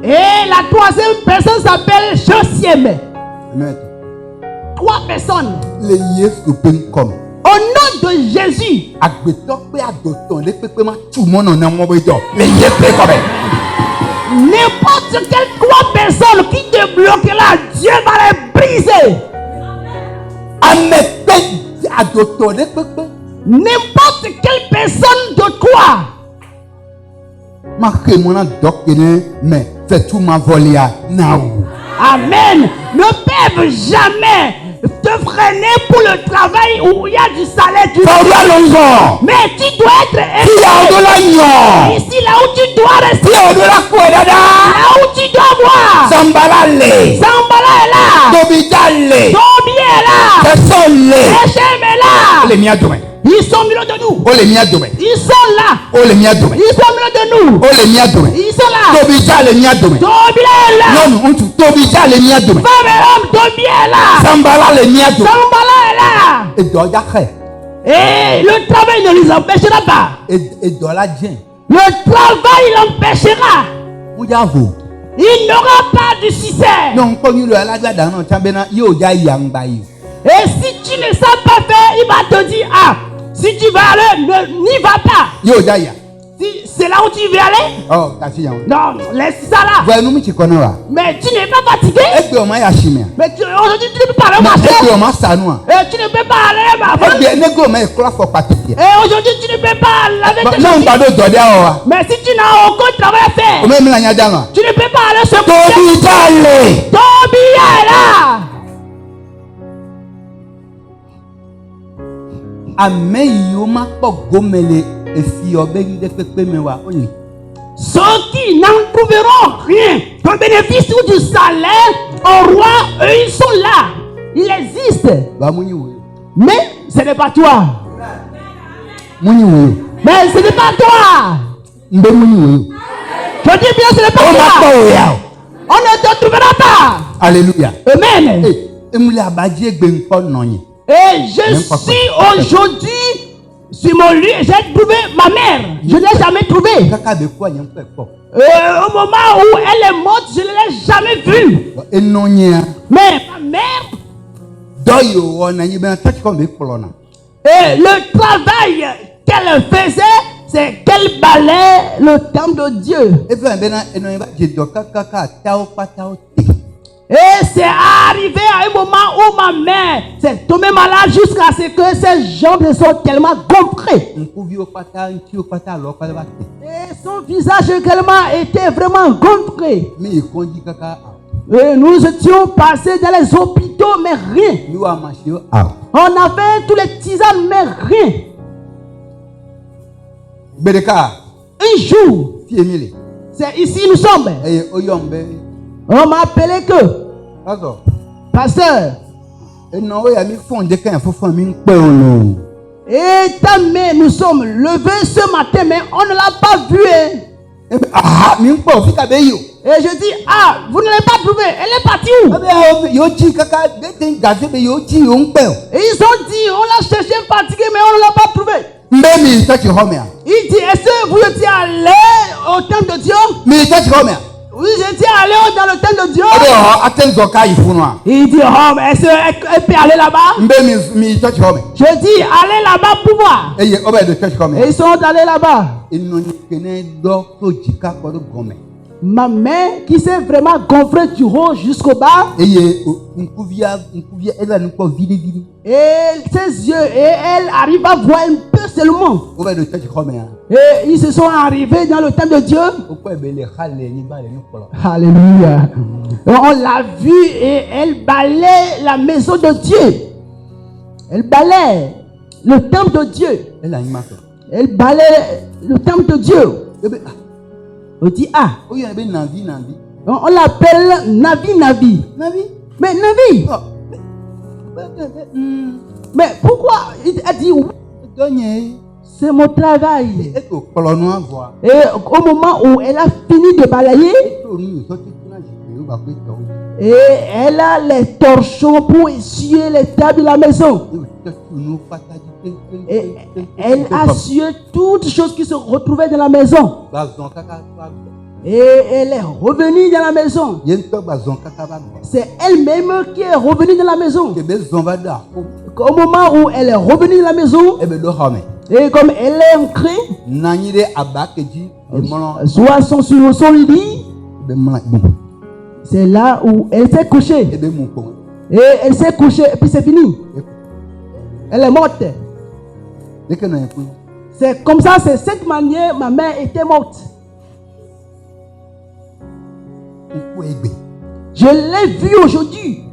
Et la troisième personne s'appelle Josiem. 3 personnes. Au nom de Jésus. N'importe quelle 3 personnes qui te bloquera, Dieu va les briser. N'importe quelle personne de toi. fait tout ma volée à Naou. Amen. Ne peuvent jamais te freiner pour le travail où il y a du salaire. Mais tu dois être ici là où tu dois rester. Là où tu dois voir. Zambala est là. Tobi est là. Echem est là. Ils sont au milieu de nous. Ils sont là. Ils sont au milieu de nous. Ils sont là. Tobi est là. Femme et homme, Tobi est là. Sambala est là. Et le travail ne les empêchera pas. Le travail l'empêchera. Il n'aura pas de succès. Et si tu ne sais pas faire, il va te dire, ah, si tu vas aller, n'y va pas. Si c'est là où tu veux aller, non, laisse ça là. Mais tu n'es pas fatigué. Mais aujourd'hui tu ne peux pas marcher. Et tu ne peux pas aller marcher. Et aujourd'hui tu ne peux pas laver tes chaussures. Mais si tu n'as aucun travail à faire, tu ne peux pas aller se coucher. Ton billet est là. Ceux qui n'en trouveront rien, comme bénéfice ou du salaire au roi, eux ils sont là. Ils existent. Mais ce n'est pas toi. Mais ce n'est pas toi. Je dis bien, ce n'est pas toi. On ne te trouvera pas. Alléluia. Amen. Et je suis aujourd'hui sur mon lit, j'ai trouvé ma mère. Je ne l'ai jamais trouvée. Au moment où elle est morte, je ne l'ai jamais vue. Mais ma mère, et le travail qu'elle faisait, c'est qu'elle balayait le temple de Dieu. Et c'est arrivé à un moment où ma mère s'est tombée malade jusqu'à ce que ses jambes soient tellement gonflées. Et son visage également était vraiment gonflé. Et nous étions passés dans les hôpitaux, mais rien. On avait tous les tisanes, mais rien. Un jour, c'est ici nous sommes. On m'a appelé que pasteur. Et nous sommes levés ce matin, mais on ne l'a pas vu. Et je dis, ah, vous ne l'avez pas trouvé. Elle est partie où? Et ils ont dit, on l'a cherché fatigué, mais on ne l'a pas trouvé. Il dit, est-ce que vous étiez allé au temple de Dieu? Oui, j'étais allé dans le temple de Dieu. Il dit, oh, mais est-ce qu'elle peut aller là-bas? Je dis, allez là-bas pour voir. Et ils sont allés là-bas. Ma main qui s'est vraiment gonflée du haut jusqu'au bas. Et ses yeux, et elle arrive à voir un peu seulement. Et ils se sont arrivés dans le temple de Dieu. Alléluia. On l'a vue et elle balaye la maison de Dieu. Elle balaye le temple de Dieu. Elle balaye le temple de Dieu. On dit, ah, on l'appelle Navi. Mais Navi. Mais pourquoi il a dit, c'est mon travail. Et au moment où elle a fini de balayer, et elle a les torchons pour essuyer les tables de la maison. Et elle a essuyé toutes les choses qui se retrouvaient dans la maison. Et elle est revenue dans la maison. C'est elle-même qui est revenue dans la maison. Au moment où elle est revenue dans la maison, et comme elle est entrée, soit sur son lit, c'est là où elle s'est couchée. Et elle s'est couchée et puis c'est fini. Elle est morte. C'est comme ça, c'est cette manière ma mère était morte. Je l'ai vu aujourd'hui.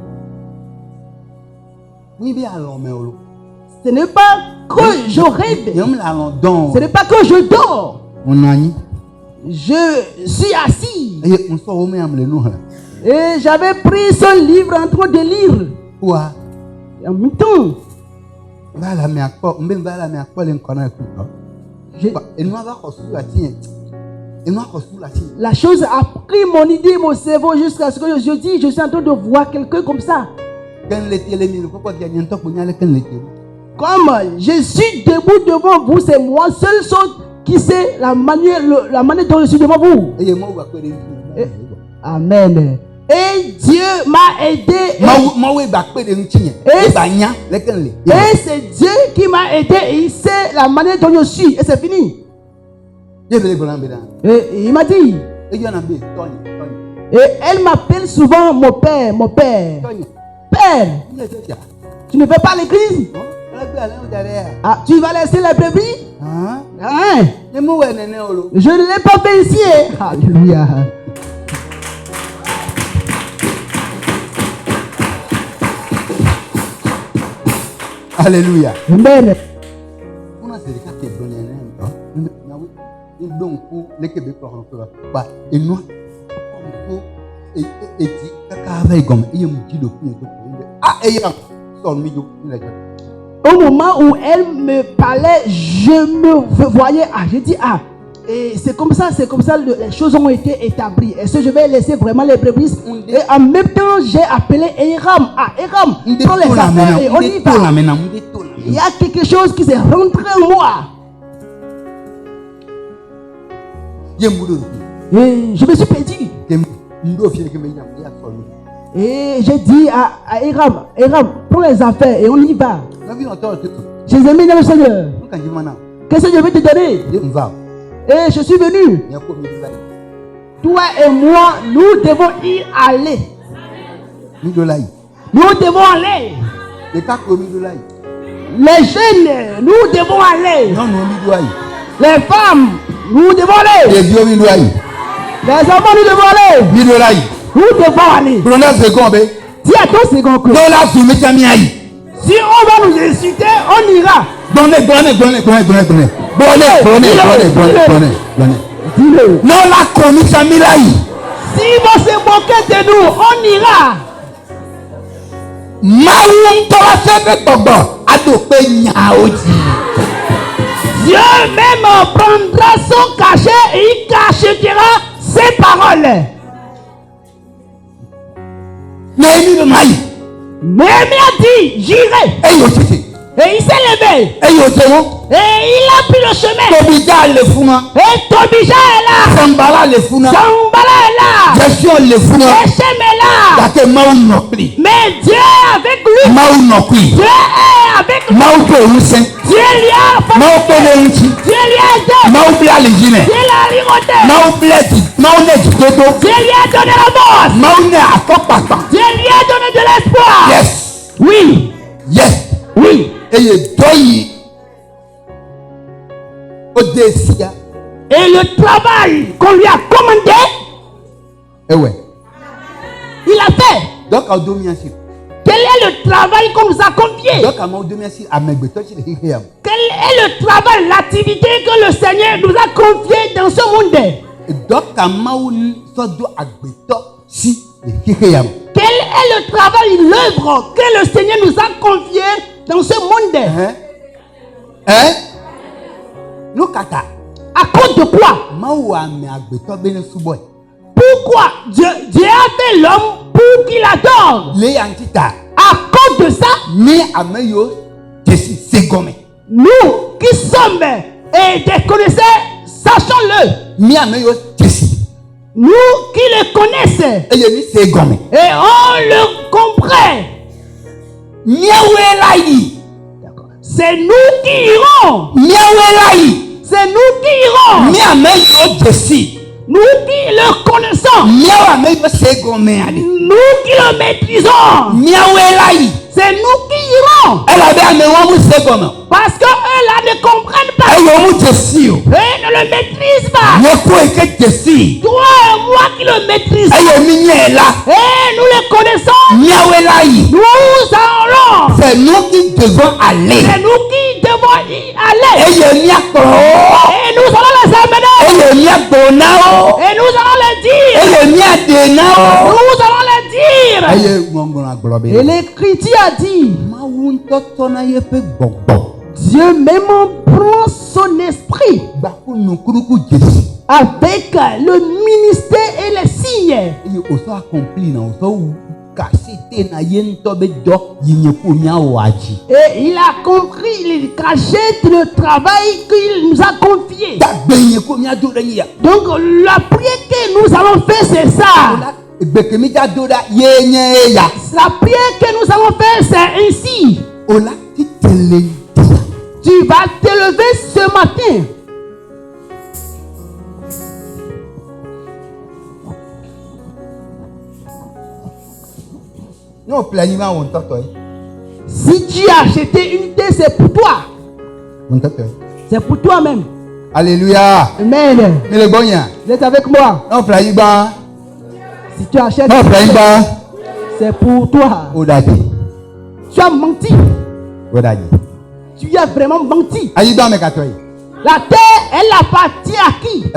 Ce n'est pas que je rêve. Ce n'est pas que je dors. Je suis assis. Et j'avais pris ce livre en train de lire. En même temps. La chose a pris mon idée, mon cerveau, jusqu'à ce que je dis, je suis en train de voir quelqu'un comme ça. Comme je suis debout devant vous, c'est moi seul qui sait la manière dont je suis devant vous. Amen. Et Dieu m'a aidé. Et c'est Dieu qui m'a aidé. Et il sait la manière dont je suis. Et c'est fini. Et il m'a dit. Et elle m'appelle souvent mon père. Mon père. Père. Tu ne fais pas l'église? Ah, tu vas laisser les brebis? Hein? Je ne l'ai pas fait ici. Alléluia. Alléluia. Amen. Au moment où elle me parlait, je me voyais, j'ai dit, et c'est comme ça, les choses ont été établies. Est-ce que je vais laisser vraiment les brebis? Et en même temps, j'ai appelé Hiram. Hiram, prends les affaires et on y va. Il y a quelque chose qui s'est rentré en moi. Et je me suis perdu. Et j'ai dit à Hiram, prends les affaires et on y va. Je les ai mis dans le Seigneur. Qu'est-ce que je vais te donner? Et je suis venu. Toi et moi, nous devons y aller. Nous devons aller. Les jeunes, nous devons aller. Les femmes, nous devons aller. Les enfants, nous devons aller. Nous devons aller. Dis à ton second que si on va nous insulter, on ira. Dis-le. Si vont se moquer de nous, on ira. Dieu même prendra son cachet et il cachetera ses paroles. Néhémie a dit, j'irai. Et il s'est levé. Et il a pris le chemin. Et Tobija est là. Sambala est là. Geshem est là. Mais Dieu est avec lui. Dieu est avec lui. Dieu lui a aidé. Dieu l'a ligoté. Dieu lui a donné la force. Dieu lui a donné de l'espoir. Yes. Oui. Yes. Oui. Et le travail qu'on lui a commandé, il a fait. Quel est le travail qu'on nous a confié? Quel est le travail, l'activité que le Seigneur nous a confié dans ce monde? Quel est le travail, l'œuvre que le Seigneur nous a confié dans ce monde? À cause de quoi? Pourquoi Dieu a fait l'homme pour qu'il adore? À cause de ça, nous qui sommes des connaisseurs, sachons-le. Nous qui le connaissons et on le comprend. C'est nous qui irons. C'est nous qui irons. Nous qui le connaissons. Nous qui le maîtrisons. C'est nous qui irons. Parce qu'eux là ne comprennent pas. Et ne le maîtrisent pas. Toi et moi qui le maîtrise. Et nous les connaissons. Nous allons. c'est nous qui devons aller. C'est nous qui devons y aller. Et nous allons les amener. Et nous allons les dire. Nous allons les dire. Et l'Écriture a dit, Dieu même prend son esprit avec le ministère et les signes. Et il a compris, il cachette le travail qu'il nous a confié. Donc la prière que nous allons faire, c'est ça. La prière que nous allons faire, c'est ainsi. Tu vas te lever ce matin. Si tu as acheté une thé, c'est pour toi. C'est pour toi-même. Alléluia. Amen. Vous êtes avec moi. Si tu achètes, c'est pour toi. Tu as menti. Tu as vraiment menti. La terre, elle appartient à qui?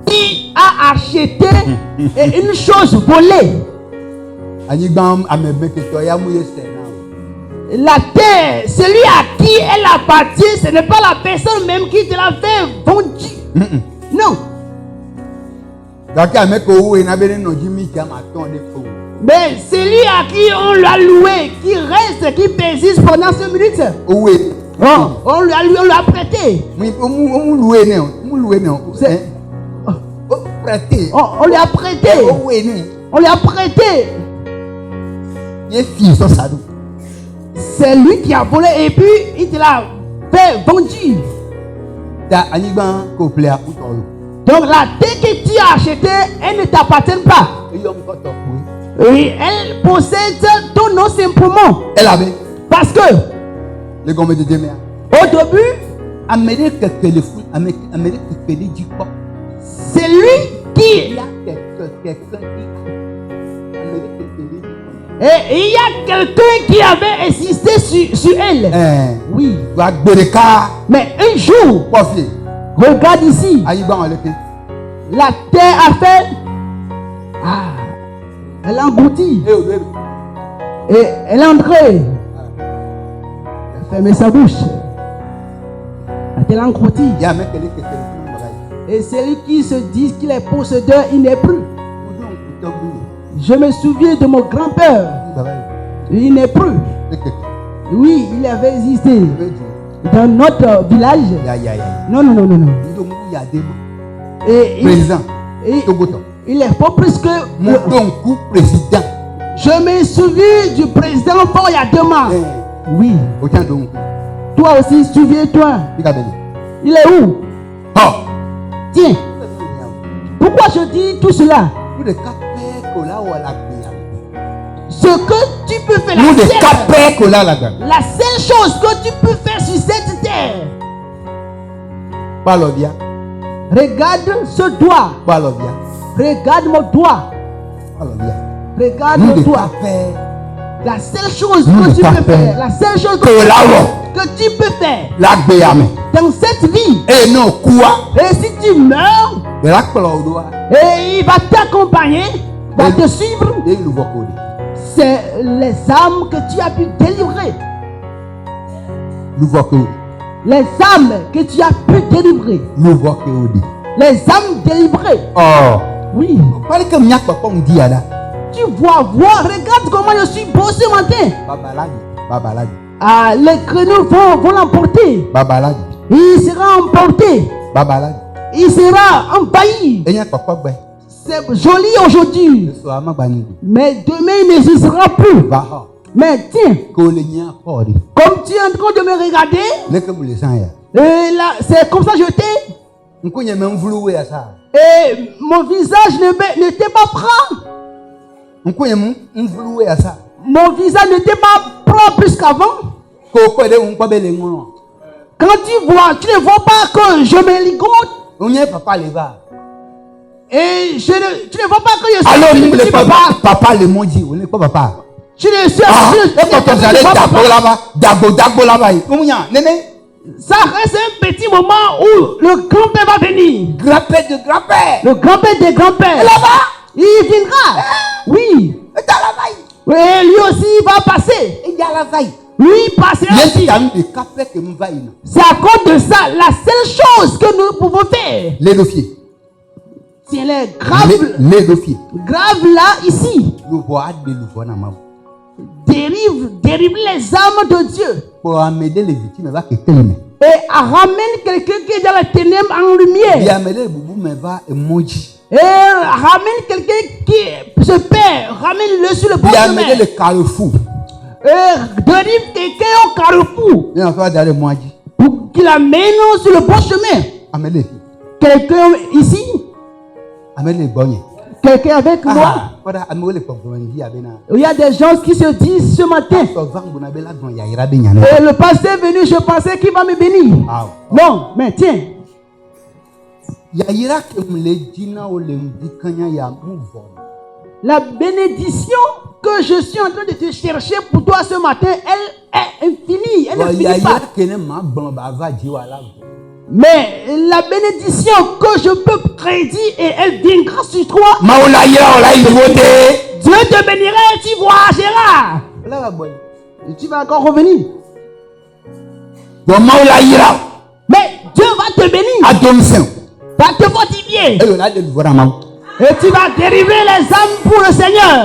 Qui a acheté une chose volée? La terre, celui à qui elle appartient, ce n'est pas la personne même qui te l'a fait vendue. Non. Mais celui à qui on l'a loué, qui reste, qui persiste pendant 5 minutes, on l'a prêté. On lui a prêté. On lui a prêté. C'est lui qui a volé et puis il te l'a fait vendu. Donc la terre que tu as achetée, elle ne t'appartient pas. Oui, elle possède ton nom simplement. Parce que au début, c'est lui qui. Et il y a quelqu'un qui avait insisté sur elle. Oui. Mais un jour, regarde ici. La terre a fait. Elle a englouti. Et elle est entrée. Elle a fermé sa bouche. Elle a englouti. Et celui qui se dit qu'il est possédeur, il n'est plus. Je me souviens de mon grand-père. Il n'est plus. Oui, il avait existé dans notre village. Non. Et il est pas plus que président. Je me souviens du président Paul il y a 2 mois. Oui. Toi aussi, souviens-toi. Il est où? Tiens. Pourquoi je dis tout cela? Ce que tu peux faire, la seule chose que tu peux faire sur cette terre. Regarde ce doigt. Regarde mon doigt. Regarde mon doigt. La seule chose que tu peux faire, la seule chose que tu peux faire dans cette vie, et si tu meurs, et il va t'accompagner, va te suivre, c'est les âmes que tu as pu délivrer. Les âmes que tu as pu délivrer. Les âmes délivrées. Oui. Tu vois, regarde comment je suis beau ce matin. Les grenouilles vont l'emporter. Il sera emporté. Il sera envahi. C'est joli aujourd'hui. Mais demain il n'existera plus. Mais tiens, comme tu es en train de me regarder, et là, c'est comme ça que je t'ai Et mon visage n'était pas prêt. Mon visage n'était pas propre plus qu'avant. Quand tu vois, tu ne vois pas que je me ligote. Et tu ne vois pas que je suis alors nous le papa le mot dit, on n'est pas papa. Tu ne sais quand vous allez d'abo là-bas, ça reste un petit moment où le grand-père va venir. Grand-père de grand-père. Le grand-père des grands-pères. Là-bas. Il viendra. Oui. Oui, lui aussi il va passer. Lui passera aussi. C'est à cause de ça, la seule chose que nous pouvons faire. Les dossiers. C'est les graves. Les dossiers. Graves là, ici. Dérive les âmes de Dieu. Pour amener les victimes, et ramène quelqu'un qui est dans la ténèbre en lumière. Et ramène quelqu'un qui se perd, ramène-le sur le bon chemin. Le carrefour. Et dérive quelqu'un au carrefour. Pour qu'il amène sur le bon chemin. Quelqu'un ici. Quelqu'un avec moi. Il y a des gens qui se disent ce matin. Et le pasteur est venu, je pensais qu'il va me bénir. Non, mais tiens. La bénédiction que je suis en train de te chercher pour toi ce matin, elle est infinie. Elle ne finit pas. Mais la bénédiction que je peux prédire et elle viendra sur toi. Dieu te bénira et tu voyageras. Et tu vas encore revenir. Mais Dieu va te bénir. Va te fortifier. Et tu vas délivrer les âmes pour le Seigneur.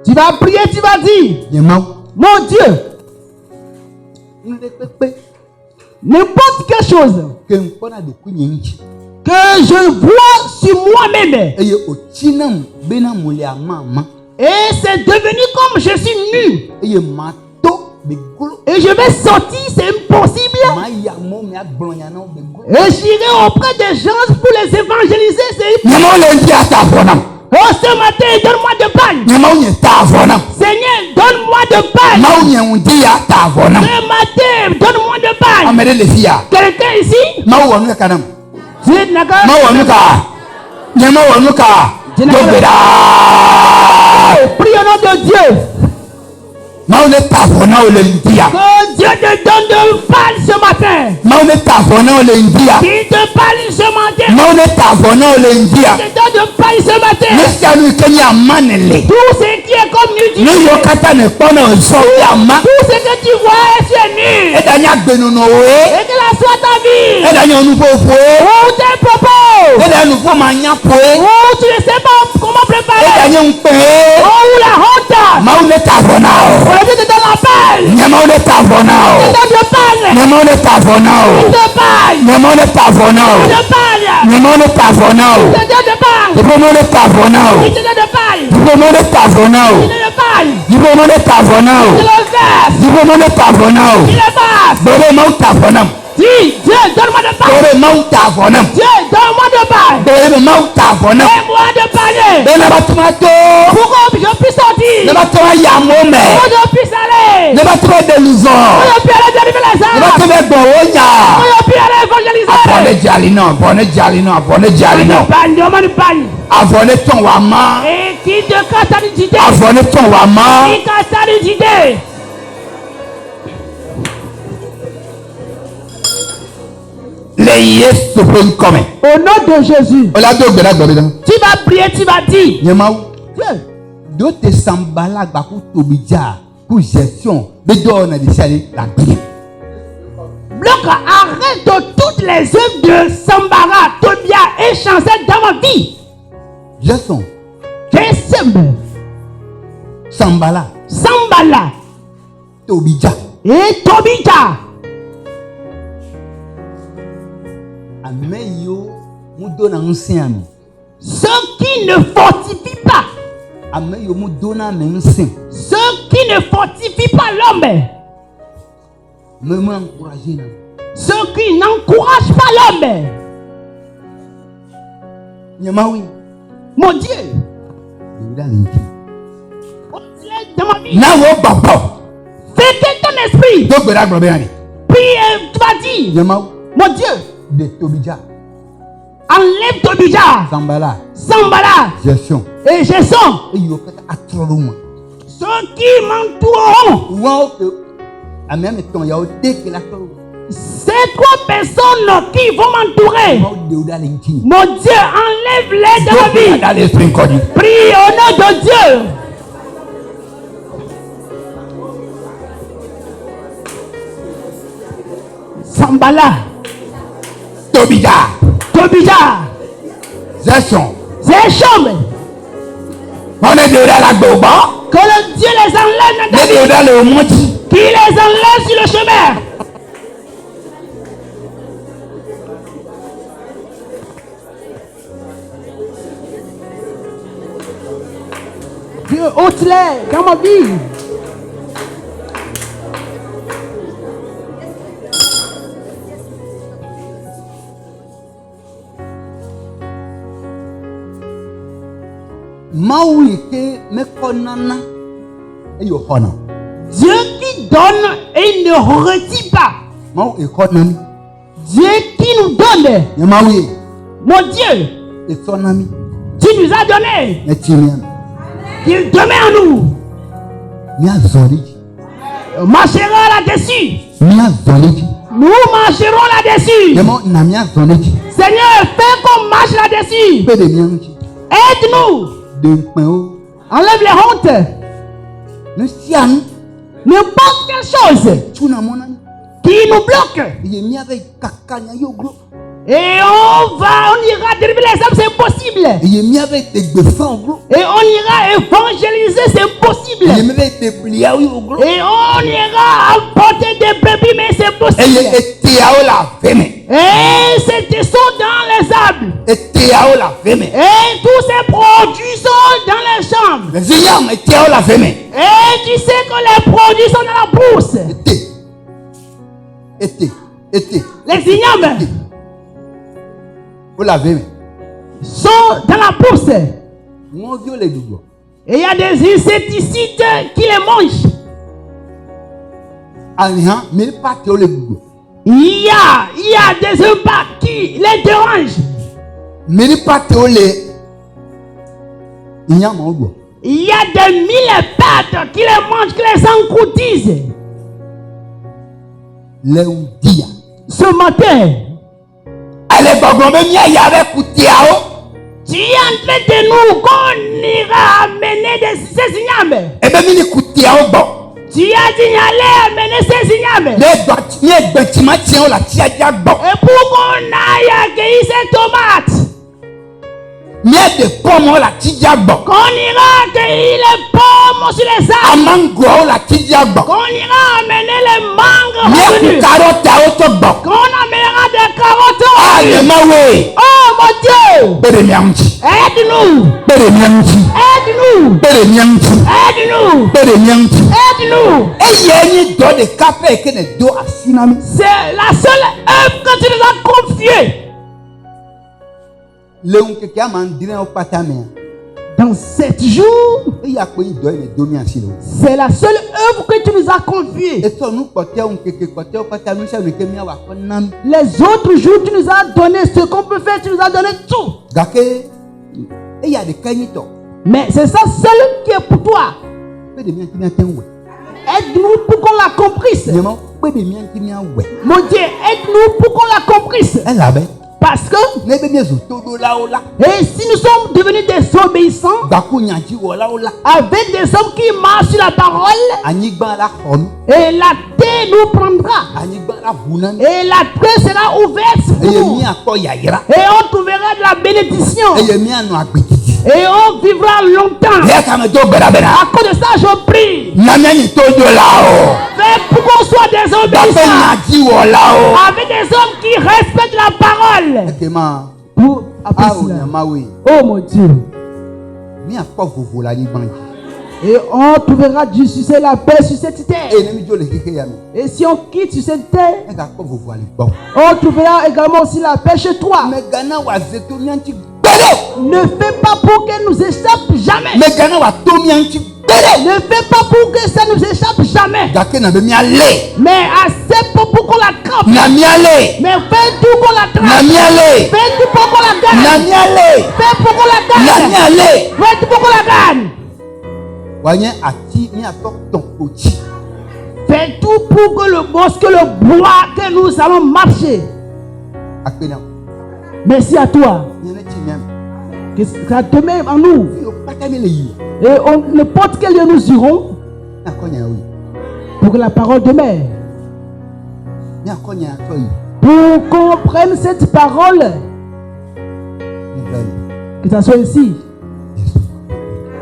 Tu vas prier, tu vas dire, mon Dieu, n'importe quelle chose que je vois sur moi-même et c'est devenu comme je suis nu et je vais sortir, c'est impossible, et j'irai auprès des gens pour les évangéliser, c'est impossible. Oh, ce matin, donne-moi de pain. Seigneur, donne-moi de pain. Ce matin, donne-moi de pain. Quelqu'un ici? Prie au nom de Dieu. Que Dieu te donne de pain ce matin. Qu'il te parle ce matin. Qu'il te donne de pain ce matin. Tout ce qui est comme nudité. Tout ce que tu vois, tu es nu. Et que la soit ta vie. Ou tes propos. Ou tu ne sais pas comment préparer. Ou la honte. On te donne la paix. On te donne de pain. On te dis, Dieu, donne-moi de pain. Dieu, donne-moi de pain. Donne-moi de pain. Pour que je puisse sortir. Pour que je puisse aller. Pour que je puisse aller délivrer les âmes. Pour que je puisse aller évangéliser. Demande pain. Et qui te casse ta nudité. Qui casse ta nudité. Au nom de Jésus, tu vas prier, tu vas dire, bloc, arrête toutes les œuvres de Sambara, Tobia et Chancel dans ma vie. Sambala, et Tobija. Ceux qui ne fortifient pas. Ceux qui ne fortifient pas l'homme. Ceux qui n'encouragent pas l'homme. Mon Dieu. Dans ma vie. Fais que ton esprit. Puis tu vas dire. Mon Dieu. Enlève Tobija. Sambala. Et Gestion. Ceux qui m'entoureront. Ces trois personnes qui vont m'entourer. Mon Dieu, enlève-les de ma vie. Prie au nom de Dieu. Sambala. Tobija. Zeshon. Que le Dieu les enlève. Qui les enlève sur le chemin. Dieu ôte-les dans ma vie. Dieu qui donne et ne retire pas. Dieu qui nous donne. Mon Dieu, tu nous as donné. Qu'il demeure en nous. Marcherons là-dessus. Nous marcherons là-dessus. Seigneur, fais qu'on marche là-dessus. Aide-nous. Enlève les hontes. N'importe quelle chose qui nous bloque. Et on ira dériver les âmes, c'est impossible. Et on ira évangéliser, c'est impossible. Et on ira apporter des bébés, mais c'est impossible. Et c'est sont dans les arbres. Et tous ces produits sont dans les chambres. Et tu sais que les produits sont dans la bourse. Les ignames sont dans la bourse. Et il y a des insecticides qui les mangent. Il y a des impacts qui les dérangent. Il y a des mille pattes qui les mangent, qui les encroutisent. Ce matin, tu es en train de nous qu'on ira amener ces ignames. Tu as dit aller amener ces ignames. Et pour qu'on aille accueillir ces tomates. Qu'on ira accueillir les pommes sur les arbres. Qu'on ira amener les mangues revenues. Qu'on amènera des carottes. Oh mon Dieu. Aide-nous. Aide-nous. C'est la seule œuvre que tu nous as confiée. Dans 7 jours, c'est la seule œuvre que tu nous as confiée. Les autres jours, tu nous as donné ce qu'on peut faire, tu nous as donné tout. Mais c'est ça seul qui est pour toi. Aide-nous pour qu'on l'accomplisse. Mon Dieu, aide-nous pour qu'on l'accomplisse. Parce que, et si nous sommes devenus des obéissants, avec des hommes qui marchent sur la parole, et la terre nous prendra, et la terre sera ouverte pour nous, et on trouvera de la bénédiction, et on vivra longtemps. À cause de ça, je prie. Fais pour qu'on soit des obéissants, avec des hommes qui respectent la parole. Pour oh mon Dieu. Et on trouvera du succès, la paix sur cette terre. Et si on quitte sur cette terre, on trouvera également aussi la paix chez toi. Ne fais pas pour qu'elle nous échappe jamais. Ne fais pas pour que ça nous échappe jamais. Mais assez pour qu'on la trappe. Mais fais tout qu'on la trappe. Fais tout pour qu'on la gagne. Fais pour qu'on la gagne. Fais tout pour qu'on la gagne. Fais tout pour que le bosque, le bois que nous allons marcher. Merci à toi. Que ça demeure en nous. Et n'importe quel lieu nous irons pour que la parole demeure. Pour qu'on prenne cette parole. Que ça soit ici.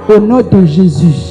Au nom de Jésus.